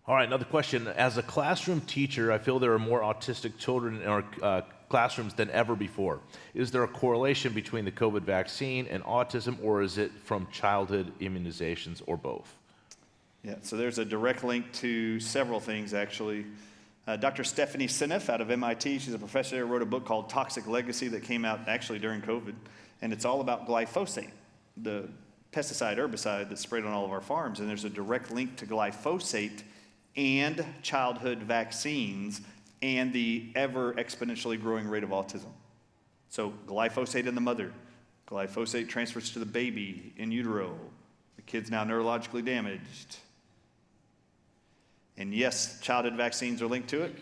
All right, another question. As a classroom teacher, I feel there are more autistic children in our classrooms than ever before. Is there a correlation between the COVID vaccine and autism, or is it from childhood immunizations, or both? Yeah, so there's a direct link to several things, actually. Dr. Stephanie Seneff out of MIT, she's a professor there, wrote a book called Toxic Legacy that came out actually during COVID, and it's all about glyphosate, the pesticide, herbicide that's sprayed on all of our farms, and there's a direct link to glyphosate and childhood vaccines and the ever exponentially growing rate of autism. So glyphosate in the mother, glyphosate transfers to the baby in utero, the kid's now neurologically damaged. And yes, childhood vaccines are linked to it.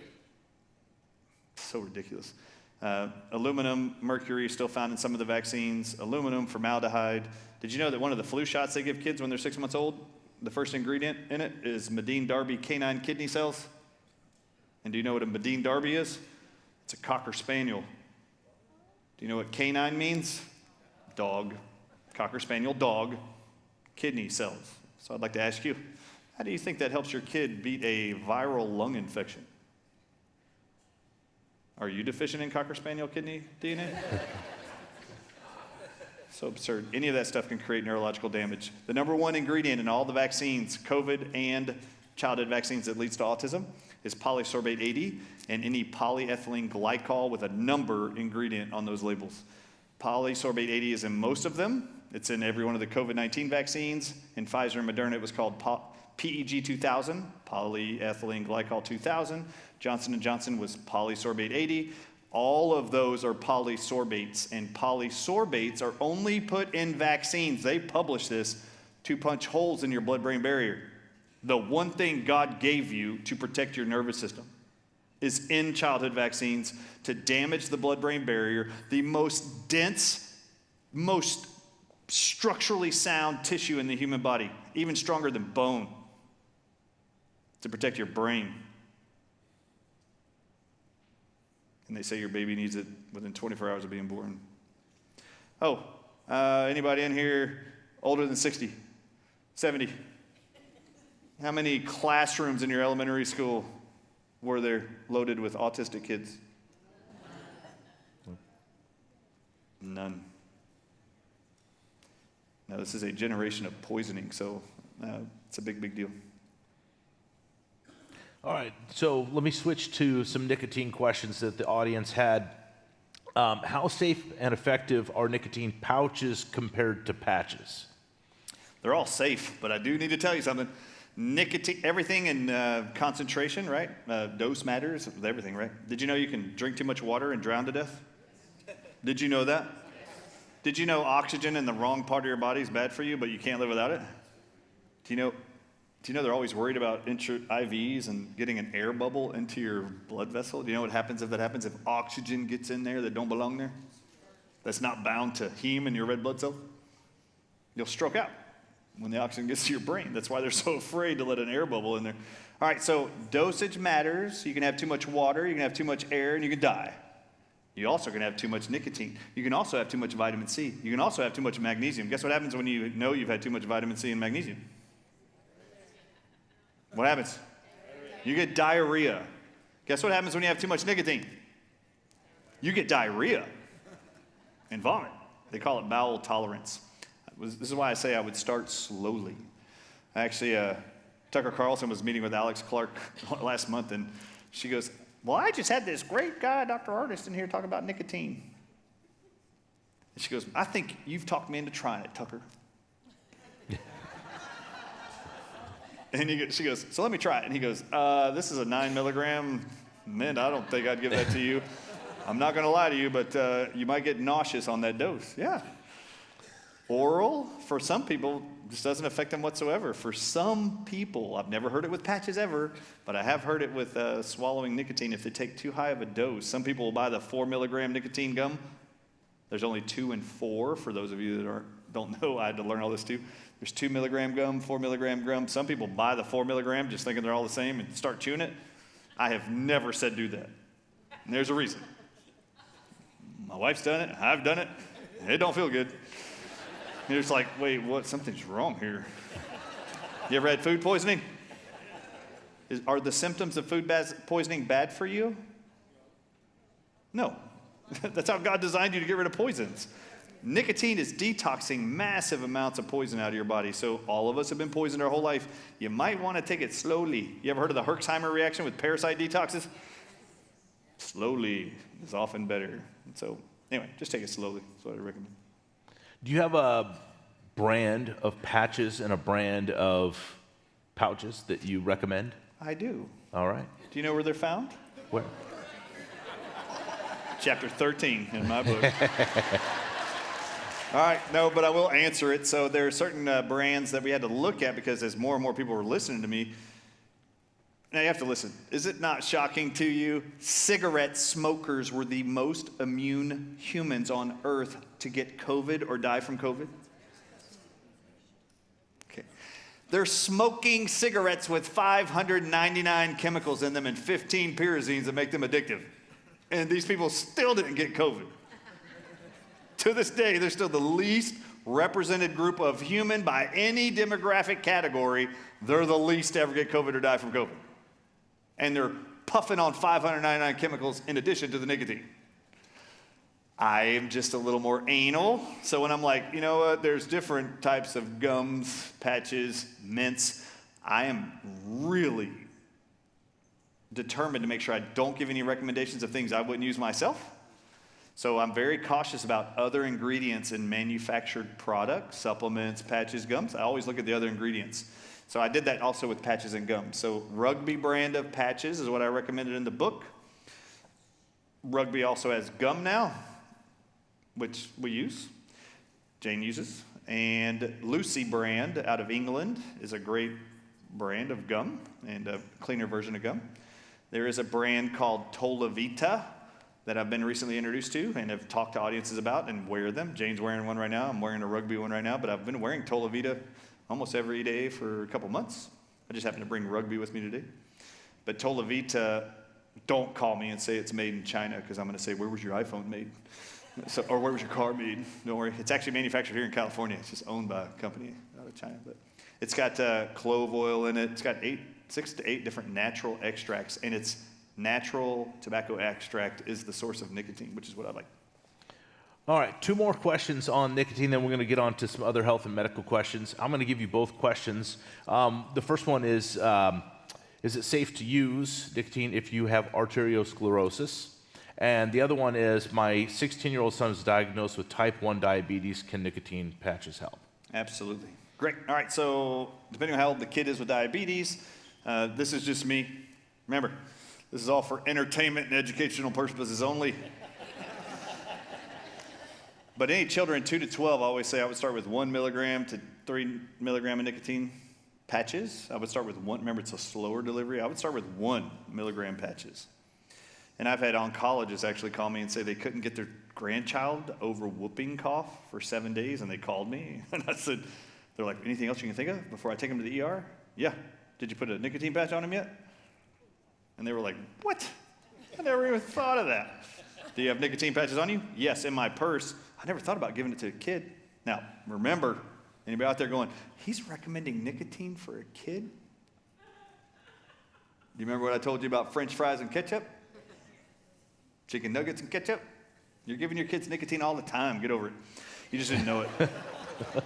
So ridiculous. Aluminum, mercury is still found in some of the vaccines. Aluminum, formaldehyde. Did you know that one of the flu shots they give kids when they're 6 months old, the first ingredient in it is Medine Darby canine kidney cells? And do you know what a Medine Darby is? It's a Cocker Spaniel. Do you know what canine means? Dog. Cocker Spaniel, dog, kidney cells. So I'd like to ask you, how do you think that helps your kid beat a viral lung infection? Are you deficient in Cocker Spaniel kidney DNA? So absurd. Any of that stuff can create neurological damage. The number one ingredient in all the vaccines, COVID and childhood vaccines that leads to autism, is polysorbate 80 and any polyethylene glycol with a number ingredient on those labels. Polysorbate 80 is in most of them. It's in every one of the COVID-19 vaccines. In Pfizer and Moderna, it was called PEG 2000, polyethylene glycol 2000. Johnson & Johnson was polysorbate 80. All of those are polysorbates, and polysorbates are only put in vaccines. They publish this to punch holes in your blood-brain barrier. The one thing God gave you to protect your nervous system. is in childhood vaccines to damage the blood-brain barrier, the most dense, most structurally sound tissue in the human body, even stronger than bone, to protect your brain. And they say your baby needs it within 24 hours of being born. Oh, anybody in here older than 60, 70? How many classrooms in your elementary school were there loaded with autistic kids? None. Now, this is a generation of poisoning, so it's a big, big deal. All right, so let me switch to some nicotine questions that the audience had. How safe and effective are nicotine pouches compared to patches? They're all safe, but I do need to tell you something. Nicotine, everything in concentration, right? Dose matters with everything, right? Did you know you can drink too much water and drown to death? Did you know that? Did you know oxygen in the wrong part of your body is bad for you, but you can't live without it? Do you know they're always worried about IVs and getting an air bubble into your blood vessel? Do you know what happens if that happens? If oxygen gets in there that don't belong there, that's not bound to heme in your red blood cell, you'll stroke out when the oxygen gets to your brain. That's why they're so afraid to let an air bubble in there. All right, so dosage matters. You can have too much water, you can have too much air, and you can die. You also can have too much nicotine. You can also have too much vitamin C. You can also have too much magnesium. Guess what happens when you know you've had too much vitamin C and magnesium? What happens? You get diarrhea. Guess what happens when you have too much nicotine? You get diarrhea and vomit. They call it bowel tolerance. This is why I say I would start slowly. Actually, Tucker Carlson was meeting with Alex Clark last month, and she goes, well, I just had this great guy, Dr. Ardis, in here talking about nicotine. And she goes, I think you've talked me into trying it, Tucker. And she goes, so let me try it. And he goes, this is a 9 milligram mint. I don't think I'd give that to you. I'm not going to lie to you, but you might get nauseous on that dose. Yeah. Oral, for some people, just doesn't affect them whatsoever. For some people, I've never heard it with patches ever, but I have heard it with swallowing nicotine if they take too high of a dose. Some people will buy the 4 milligram nicotine gum. There's only 2 and 4, for those of you that don't know. I had to learn all this too. There's 2 milligram gum, 4 milligram gum. Some people buy the 4 milligram just thinking they're all the same and start chewing it. I have never said do that. And there's a reason. My wife's done it. I've done it. It don't feel good. You're just like, wait, what? Something's wrong here. You ever had food poisoning? Are the symptoms of food poisoning bad for you? No. That's how God designed you, to get rid of poisons. Nicotine is detoxing massive amounts of poison out of your body. So all of us have been poisoned our whole life. You might want to take it slowly. You ever heard of the Herxheimer reaction with parasite detoxes? Slowly is often better. And so anyway, just take it slowly. That's what I recommend. Do you have a brand of patches and a brand of pouches that you recommend? I do. All right. Do you know where they're found? Where? Chapter 13 in my book. All right, no, but I will answer it. So there are certain brands that we had to look at because as more and more people were listening to me. Now you have to listen. Is it not shocking to you? Cigarette smokers were the most immune humans on earth to get COVID or die from COVID. Okay. They're smoking cigarettes with 599 chemicals in them and 15 pyrazines that make them addictive. And these people still didn't get COVID. To this day, they're still the least represented group of human by any demographic category. They're the least to ever get COVID or die from COVID. And they're puffing on 599 chemicals in addition to the nicotine. I am just a little more anal. So when I'm like, you know what, there's different types of gums, patches, mints, I am really determined to make sure I don't give any recommendations of things I wouldn't use myself. So I'm very cautious about other ingredients in manufactured products, supplements, patches, gums. I always look at the other ingredients. So I did that also with patches and gums. So Rugby brand of patches is what I recommended in the book. Rugby also has gum now, which we use, Jane uses. And Lucy brand out of England is a great brand of gum and a cleaner version of gum. There is a brand called Tolavita that I've been recently introduced to and have talked to audiences about and wear them. Jane's wearing one right now. I'm wearing a rugby one right now, but I've been wearing Tolavita almost every day for a couple months. I just happened to bring rugby with me today. But Tolavita, don't call me and say it's made in China, because I'm going to say, where was your iPhone made? Or where was your car made? Don't worry. It's actually manufactured here in California. It's just owned by a company out of China. But it's got clove oil in it. It's got 6 to 8 different natural extracts, and it's natural tobacco extract is the source of nicotine, which is what I like. All right, 2 more questions on nicotine, then we're going to get on to some other health and medical questions. I'm going to give you both questions. The first one is it safe to use nicotine if you have arteriosclerosis? And the other one is, my 16-year-old son is diagnosed with type 1 diabetes. Can nicotine patches help? Absolutely. Great. All right, so depending on how old the kid is with diabetes, this is just me. Remember, this is all for entertainment and educational purposes only. But any children 2 to 12, I always say I would start with 1 milligram to 3 milligram of nicotine patches. I would start with 1. Remember, it's a slower delivery. I would start with 1 milligram patches. And I've had oncologists actually call me and say they couldn't get their grandchild over whooping cough for 7 days, and they called me. And I said, they're like, anything else you can think of before I take him to the ER? Yeah. Did you put a nicotine patch on him yet? And they were like, what? I never even thought of that. Do you have nicotine patches on you? Yes, in my purse. I never thought about giving it to a kid. Now, remember, anybody out there going, he's recommending nicotine for a kid? Do you remember what I told you about French fries and ketchup? Chicken nuggets and ketchup? You're giving your kids nicotine all the time. Get over it. You just didn't know it.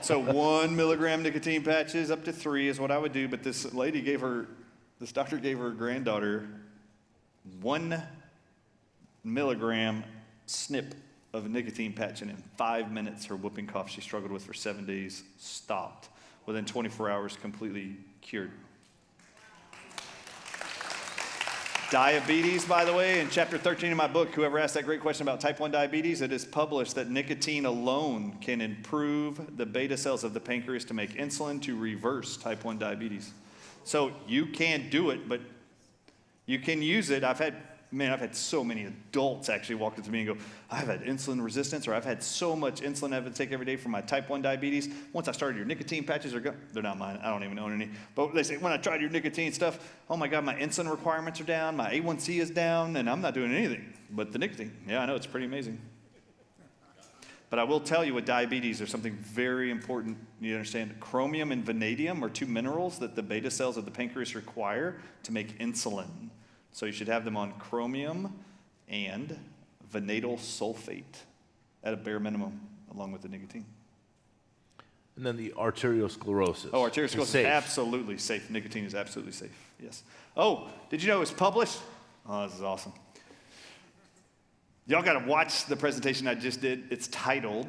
So 1 milligram nicotine patches up to 3 is what I would do. But this doctor gave her granddaughter 1 milligram snip of a nicotine patch, and in 5 minutes, her whooping cough she struggled with for 7 days stopped. Within 24 hours, completely cured. Diabetes, by the way, in chapter 13 of my book, whoever asked that great question about type 1 diabetes, it is published that nicotine alone can improve the beta cells of the pancreas to make insulin to reverse type 1 diabetes. So you can't do it, but you can use it. I've had so many adults actually walk up to me and go, I've had insulin resistance, or I've had so much insulin I have to take every day for my type 1 diabetes. Once I started your nicotine patches, they're not mine. I don't even own any. But they say, when I tried your nicotine stuff, oh my God, my insulin requirements are down, my A1C is down, and I'm not doing anything but the nicotine. Yeah, I know, it's pretty amazing. But I will tell you, with diabetes, there's something very important you understand. Chromium and vanadium are 2 minerals that the beta cells of the pancreas require to make insulin. So you should have them on chromium and vanadial sulfate at a bare minimum, along with the nicotine. And then the arteriosclerosis. Oh, arteriosclerosis is absolutely safe. Nicotine is absolutely safe, yes. Oh, did you know it was published? Oh, this is awesome. Y'all got to watch the presentation I just did. It's titled,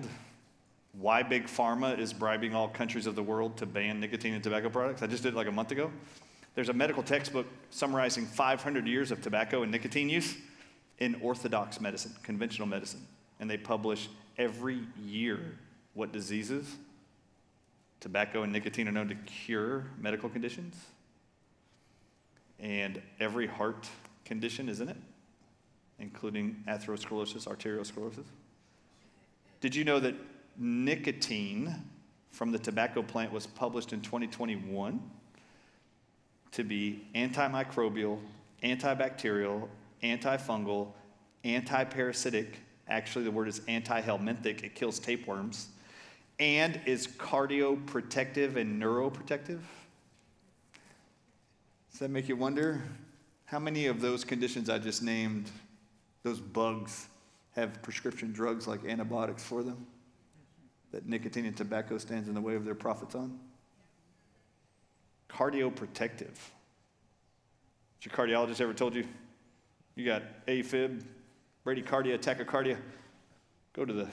Why Big Pharma is Bribing All Countries of the World to Ban Nicotine and Tobacco Products. I just did it like a month ago. There's a medical textbook summarizing 500 years of tobacco and nicotine use in orthodox medicine, conventional medicine. And they publish every year what diseases tobacco and nicotine are known to cure medical conditions. And every heart condition is in it, including atherosclerosis, arteriosclerosis. Did you know that nicotine from the tobacco plant was published in 2021? To be antimicrobial, antibacterial, antifungal, antiparasitic. Actually, the word is antihelminthic. It kills tapeworms. And is cardioprotective and neuroprotective. Does that make you wonder how many of those conditions I just named, those bugs, have prescription drugs like antibiotics for them that nicotine and tobacco stands in the way of their profits on? Cardioprotective. Has your cardiologist ever told you you got AFib, bradycardia, tachycardia? Go to the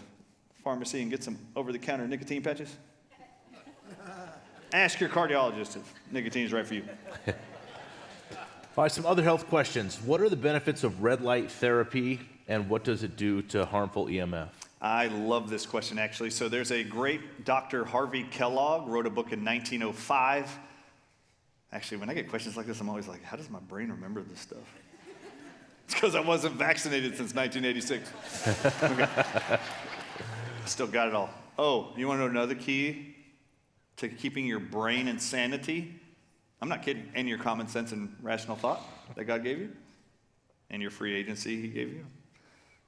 pharmacy and get some over-the-counter nicotine patches? Ask your cardiologist if nicotine is right for you. All right, some other health questions. What are the benefits of red light therapy, and what does it do to harmful EMF? I love this question, actually. So there's a great Dr. Harvey Kellogg, wrote a book in 1905. Actually, when I get questions like this, I'm always like, how does my brain remember this stuff? It's because I wasn't vaccinated since 1986. Okay. Still got it all. Oh, you want to know another key to keeping your brain in sanity? I'm not kidding. And your common sense and rational thought that God gave you, and your free agency He gave you.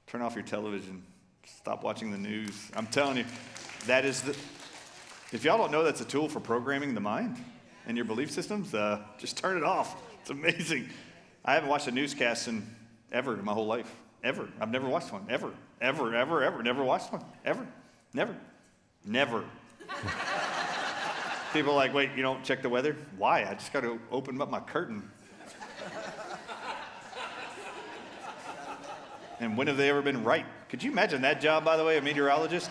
Turn off your television. Stop watching the news. I'm telling you, that is the. If y'all don't know that's a tool for programming the mind and your belief systems, just turn it off. It's amazing. I haven't watched a newscast ever in my whole life. Ever. I've never watched one. Ever. Never watched one. Ever. Never. People are like, wait, you don't check the weather? Why? I just got to open up my curtain. And when have they ever been right? Could you imagine that job, by the way, a meteorologist?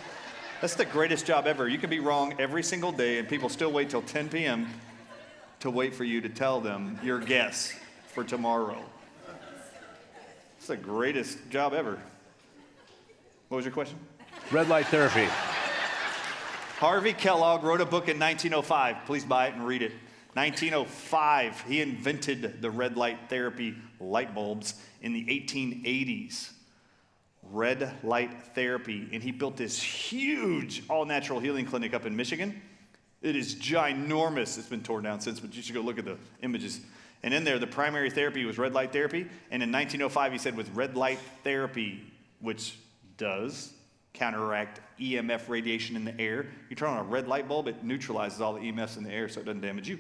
That's the greatest job ever. You can be wrong every single day, and people still wait till 10 p.m. to wait for you to tell them your guess for tomorrow. It's the greatest job ever. What was your question? Red light therapy. Harvey Kellogg wrote a book in 1905. Please buy it and read it. 1905, he invented the red light therapy light bulbs in the 1880s. Red light therapy. And he built this huge all-natural healing clinic up in Michigan. It is ginormous. It's been torn down since, but you should go look at the images. And in there, the primary therapy was red light therapy. And in 1905, he said with red light therapy, which does counteract EMF radiation in the air. You turn on a red light bulb, it neutralizes all the EMFs in the air so it doesn't damage you.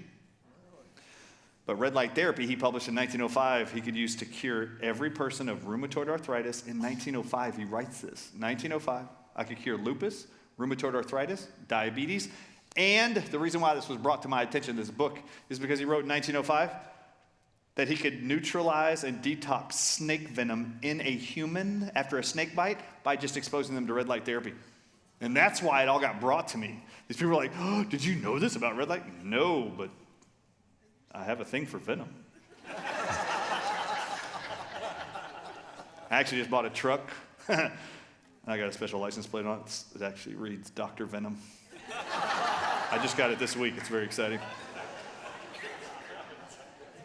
But red light therapy, he published in 1905, he could use to cure every person of rheumatoid arthritis. In 1905, he writes this. 1905, I could cure lupus, rheumatoid arthritis, diabetes, and the reason why this was brought to my attention, this book, is because he wrote in 1905 that he could neutralize and detox snake venom in a human after a snake bite by just exposing them to red light therapy. And that's why it all got brought to me. These people were like, oh, did you know this about red light? No, but I have a thing for venom. I actually just bought a truck. I got a special license plate on it. It actually reads Dr. Venom. I just got it this week. It's very exciting.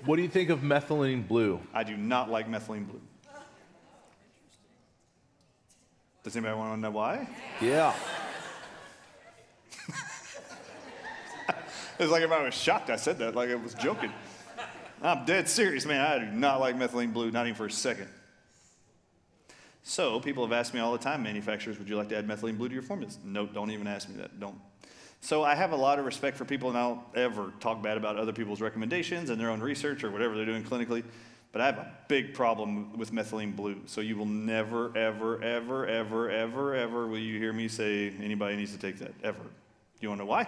What do you think of methylene blue? I do not like methylene blue. Does anybody want to know why? Yeah. It's like if I was shocked I said that, like I was joking. I'm dead serious, man. I do not like methylene blue, not even for a second. So people have asked me all the time, manufacturers, would you like to add methylene blue to your formulas? No, don't even ask me that. Don't. So I have a lot of respect for people, and I don't ever talk bad about other people's recommendations and their own research or whatever they're doing clinically. But I have a big problem with methylene blue. So you will never, ever, ever, ever, ever, ever will you hear me say anybody needs to take that, ever. You want to know why?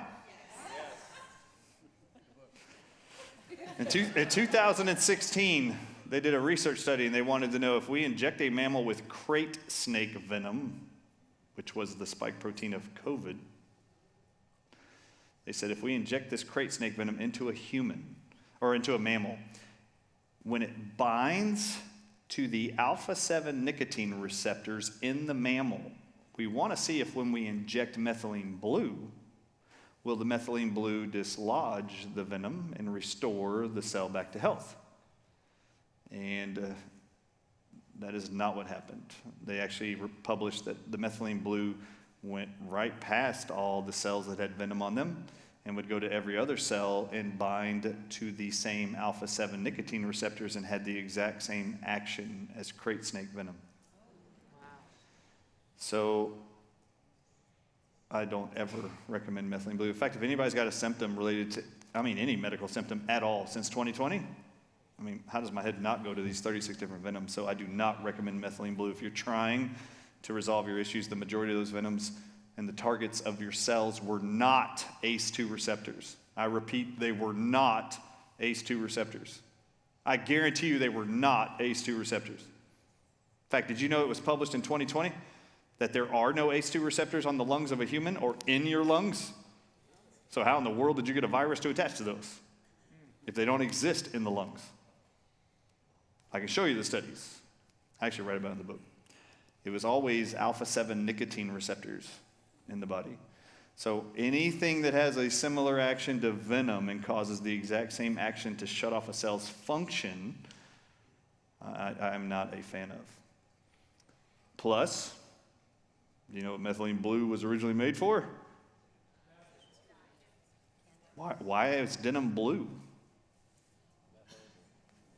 In 2016, they did a research study, and they wanted to know if we inject a mammal with crate snake venom, which was the spike protein of COVID, they said if we inject this crate snake venom into a human, or into a mammal, when it binds to the alpha-7 nicotine receptors in the mammal, we want to see if when we inject methylene blue, will the methylene blue dislodge the venom and restore the cell back to health? And that is not what happened. They actually published that the methylene blue went right past all the cells that had venom on them and would go to every other cell and bind to the same alpha-7 nicotine receptors and had the exact same action as crate snake venom. Wow. So I don't ever recommend methylene blue. In fact, if anybody's got a symptom related to, any medical symptom at all since 2020, how does my head not go to these 36 different venoms? So I do not recommend methylene blue. If you're trying to resolve your issues, the majority of those venoms and the targets of your cells were not ACE2 receptors. I repeat, they were not ACE2 receptors. I guarantee you they were not ACE2 receptors. In fact, did you know it was published in 2020 that there are no ACE2 receptors on the lungs of a human or in your lungs? So how in the world did you get a virus to attach to those if they don't exist in the lungs? I can show you the studies. I actually write about it in the book. It was always alpha-7 nicotine receptors in the body. So anything that has a similar action to venom and causes the exact same action to shut off a cell's function I'm not a fan of. Plus, do you know what methylene blue was originally made for? Why is denim blue?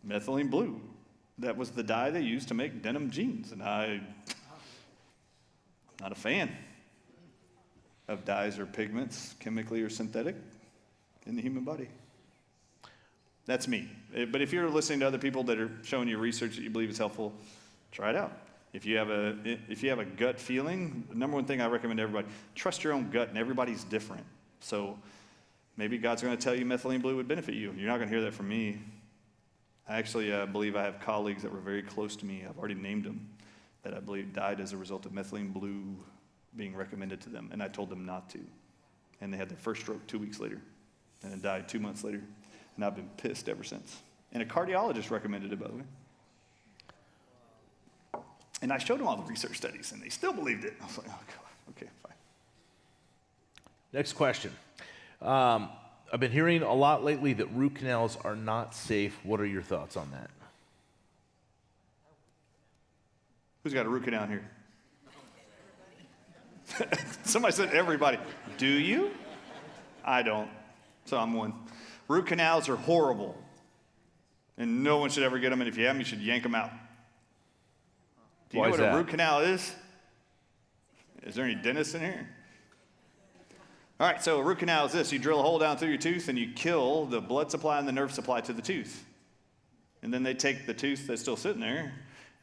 Methylene blue. That was the dye they used to make denim jeans, and I'm not a fan of dyes or pigments, chemically or synthetic, in the human body. That's me. But if you're listening to other people that are showing you research that you believe is helpful, try it out. If you have a gut feeling, the number one thing I recommend to everybody, trust your own gut, and everybody's different. So maybe God's going to tell you methylene blue would benefit you. You're not going to hear that from me. I actually believe I have colleagues that were very close to me. I've already named them, that I believe died as a result of methylene blue being recommended to them, and I told them not to. And they had their first stroke 2 weeks later, and then died 2 months later. And I've been pissed ever since. And a cardiologist recommended it, by the way. And I showed them all the research studies, and they still believed it. I was like, oh, God, okay, fine. Next question. I've been hearing a lot lately that root canals are not safe. What are your thoughts on that? Who's got a root canal here? Somebody said everybody. Do you? I don't. So I'm one. Root canals are horrible. And no one should ever get them. And if you have them, you should yank them out. Do you know what a root canal is? Is there any dentists in here? All right, so a root canal is this. You drill a hole down through your tooth and you kill the blood supply and the nerve supply to the tooth. And then they take the tooth that's still sitting there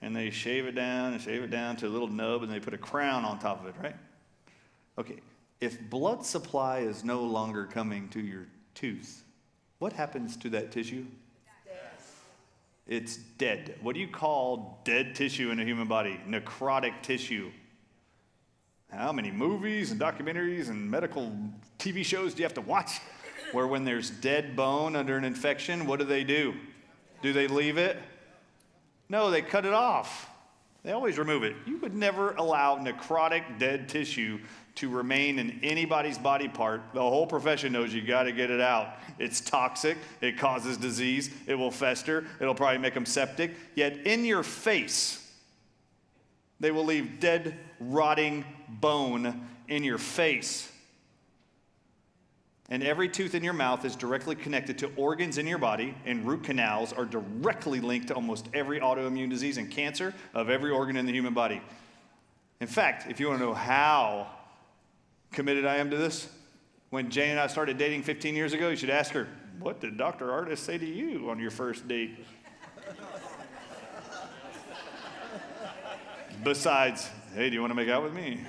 and they shave it down to a little nub, and they put a crown on top of it, right? Okay, if blood supply is no longer coming to your tooth, what happens to that tissue? It's dead. What do you call dead tissue in a human body? Necrotic tissue. How many movies and documentaries and medical TV shows do you have to watch where when there's dead bone under an infection, what do? Do they leave it? No, they cut it off. They always remove it. You would never allow necrotic dead tissue to remain in anybody's body part. The whole profession knows you got to get it out. It's toxic. It causes disease. It will fester. It'll probably make them septic. Yet in your face, they will leave dead, rotting bone in your face. And every tooth in your mouth is directly connected to organs in your body, and root canals are directly linked to almost every autoimmune disease and cancer of every organ in the human body. In fact, if you want to know how committed I am to this, when Jane and I started dating 15 years ago, you should ask her, what did Dr. Ardis say to you on your first date? Besides, hey, do you want to make out with me?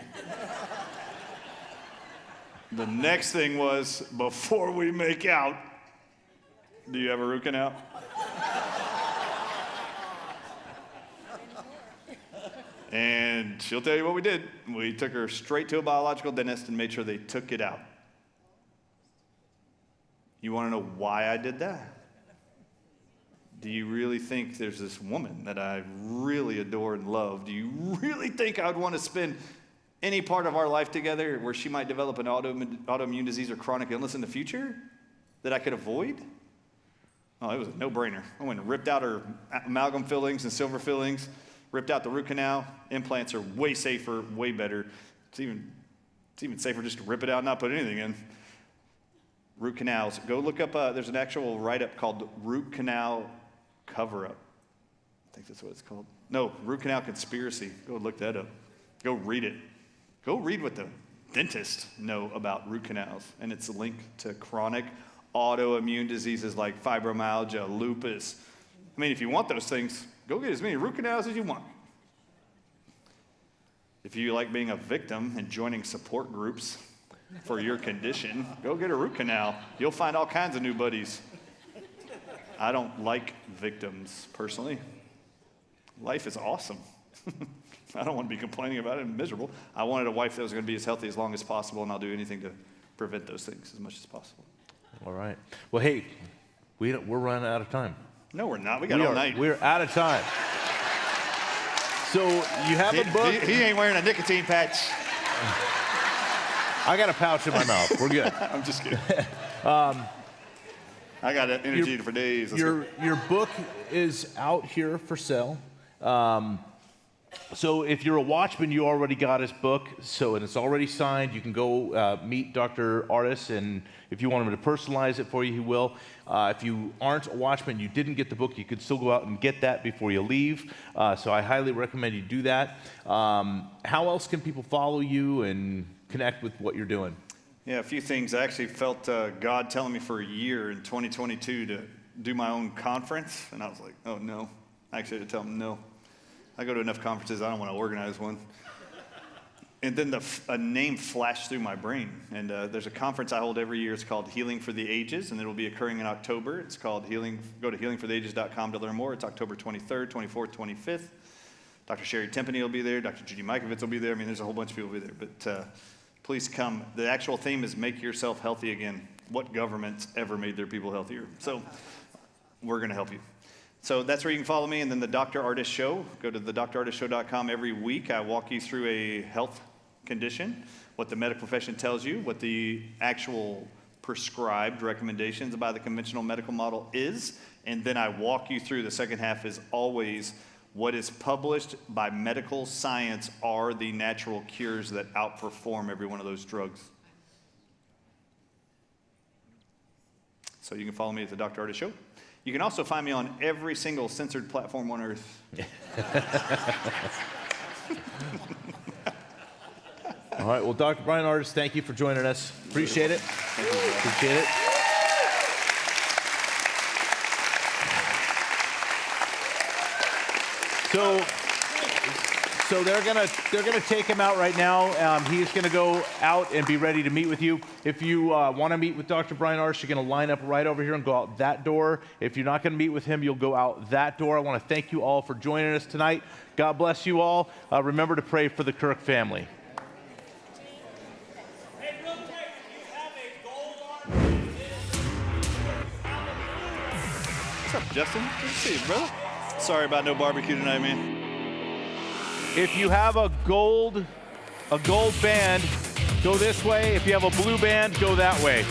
The next thing was, before we make out, do you have a root canal? And she'll tell you what we did. We took her straight to a biological dentist and made sure they took it out. You want to know why I did that? Do you really think there's this woman that I really adore and love? Do you really think I would want to spend any part of our life together where she might develop an autoimmune disease or chronic illness in the future that I could avoid? Oh, it was a no-brainer. I went and ripped out her amalgam fillings and silver fillings, ripped out the root canal. Implants are way safer, way better. It's even safer just to rip it out and not put anything in. Root canals. Go look up, there's an actual write-up called Root Canal Cover-Up. I think that's what it's called. No, Root Canal Conspiracy. Go look that up. Go read it. Go read what the dentists know about root canals, and it's linked to chronic autoimmune diseases like fibromyalgia, lupus. I mean, if you want those things, go get as many root canals as you want. If you like being a victim and joining support groups for your condition, go get a root canal. You'll find all kinds of new buddies. I don't like victims, personally. Life is awesome. I don't want to be complaining about it and miserable. I wanted a wife that was going to be as healthy as long as possible, and I'll do anything to prevent those things as much as possible. All right. Well, hey, we're running out of time. No, we're not. We got all night. We're out of time. So you have a book. He ain't wearing a nicotine patch. I got a pouch in my mouth. We're good. I'm just kidding. I got energy for days. Your book is out here for sale. So if you're a Watchman, you already got his book, and it's already signed. You can go meet Dr. Ardis, and if you want him to personalize it for you, he will. If you aren't a Watchman, you didn't get the book, you could still go out and get that before you leave. So I highly recommend you do that. How else can people follow you and connect with what you're doing? Yeah, a few things. I actually felt God telling me for a year in 2022 to do my own conference, and I was like, oh no. I actually had to tell him no. I go to enough conferences, I don't want to organize one. And then a name flashed through my brain. And there's a conference I hold every year. It's called Healing for the Ages, and it'll be occurring in October. It's called go to healingfortheages.com to learn more. It's October 23rd, 24th, 25th. Dr. Sherry Timpany will be there. Dr. Judy Mikovits will be there. I mean, there's a whole bunch of people will be there. But please come. The actual theme is Make Yourself Healthy Again. What governments ever made their people healthier? So we're going to help you. So that's where you can follow me. And then the Dr. Ardis Show. Go to thedrardisshow.com. Every week I walk you through a health condition, what the medical profession tells you, what the actual prescribed recommendations by the conventional medical model is. And then I walk you through, the second half is always what is published by medical science are the natural cures that outperform every one of those drugs. So you can follow me at the Dr. Ardis Show. You can also find me on every single censored platform on earth. All right, well, Dr. Bryan Ardis, thank you for joining us. Appreciate it. Appreciate it. So they're gonna take him out right now. He's gonna go out and be ready to meet with you. If you want to meet with Dr. Bryan Ardis, you're gonna line up right over here and go out that door. If you're not gonna meet with him, you'll go out that door. I want to thank you all for joining us tonight. God bless you all. Remember to pray for the Kirk family. Hey, real quick, you have a gold arm. What's up, Justin? Good to see you, brother. Sorry about no barbecue tonight, man. If you have a gold band, go this way. If you have a blue band, go that way.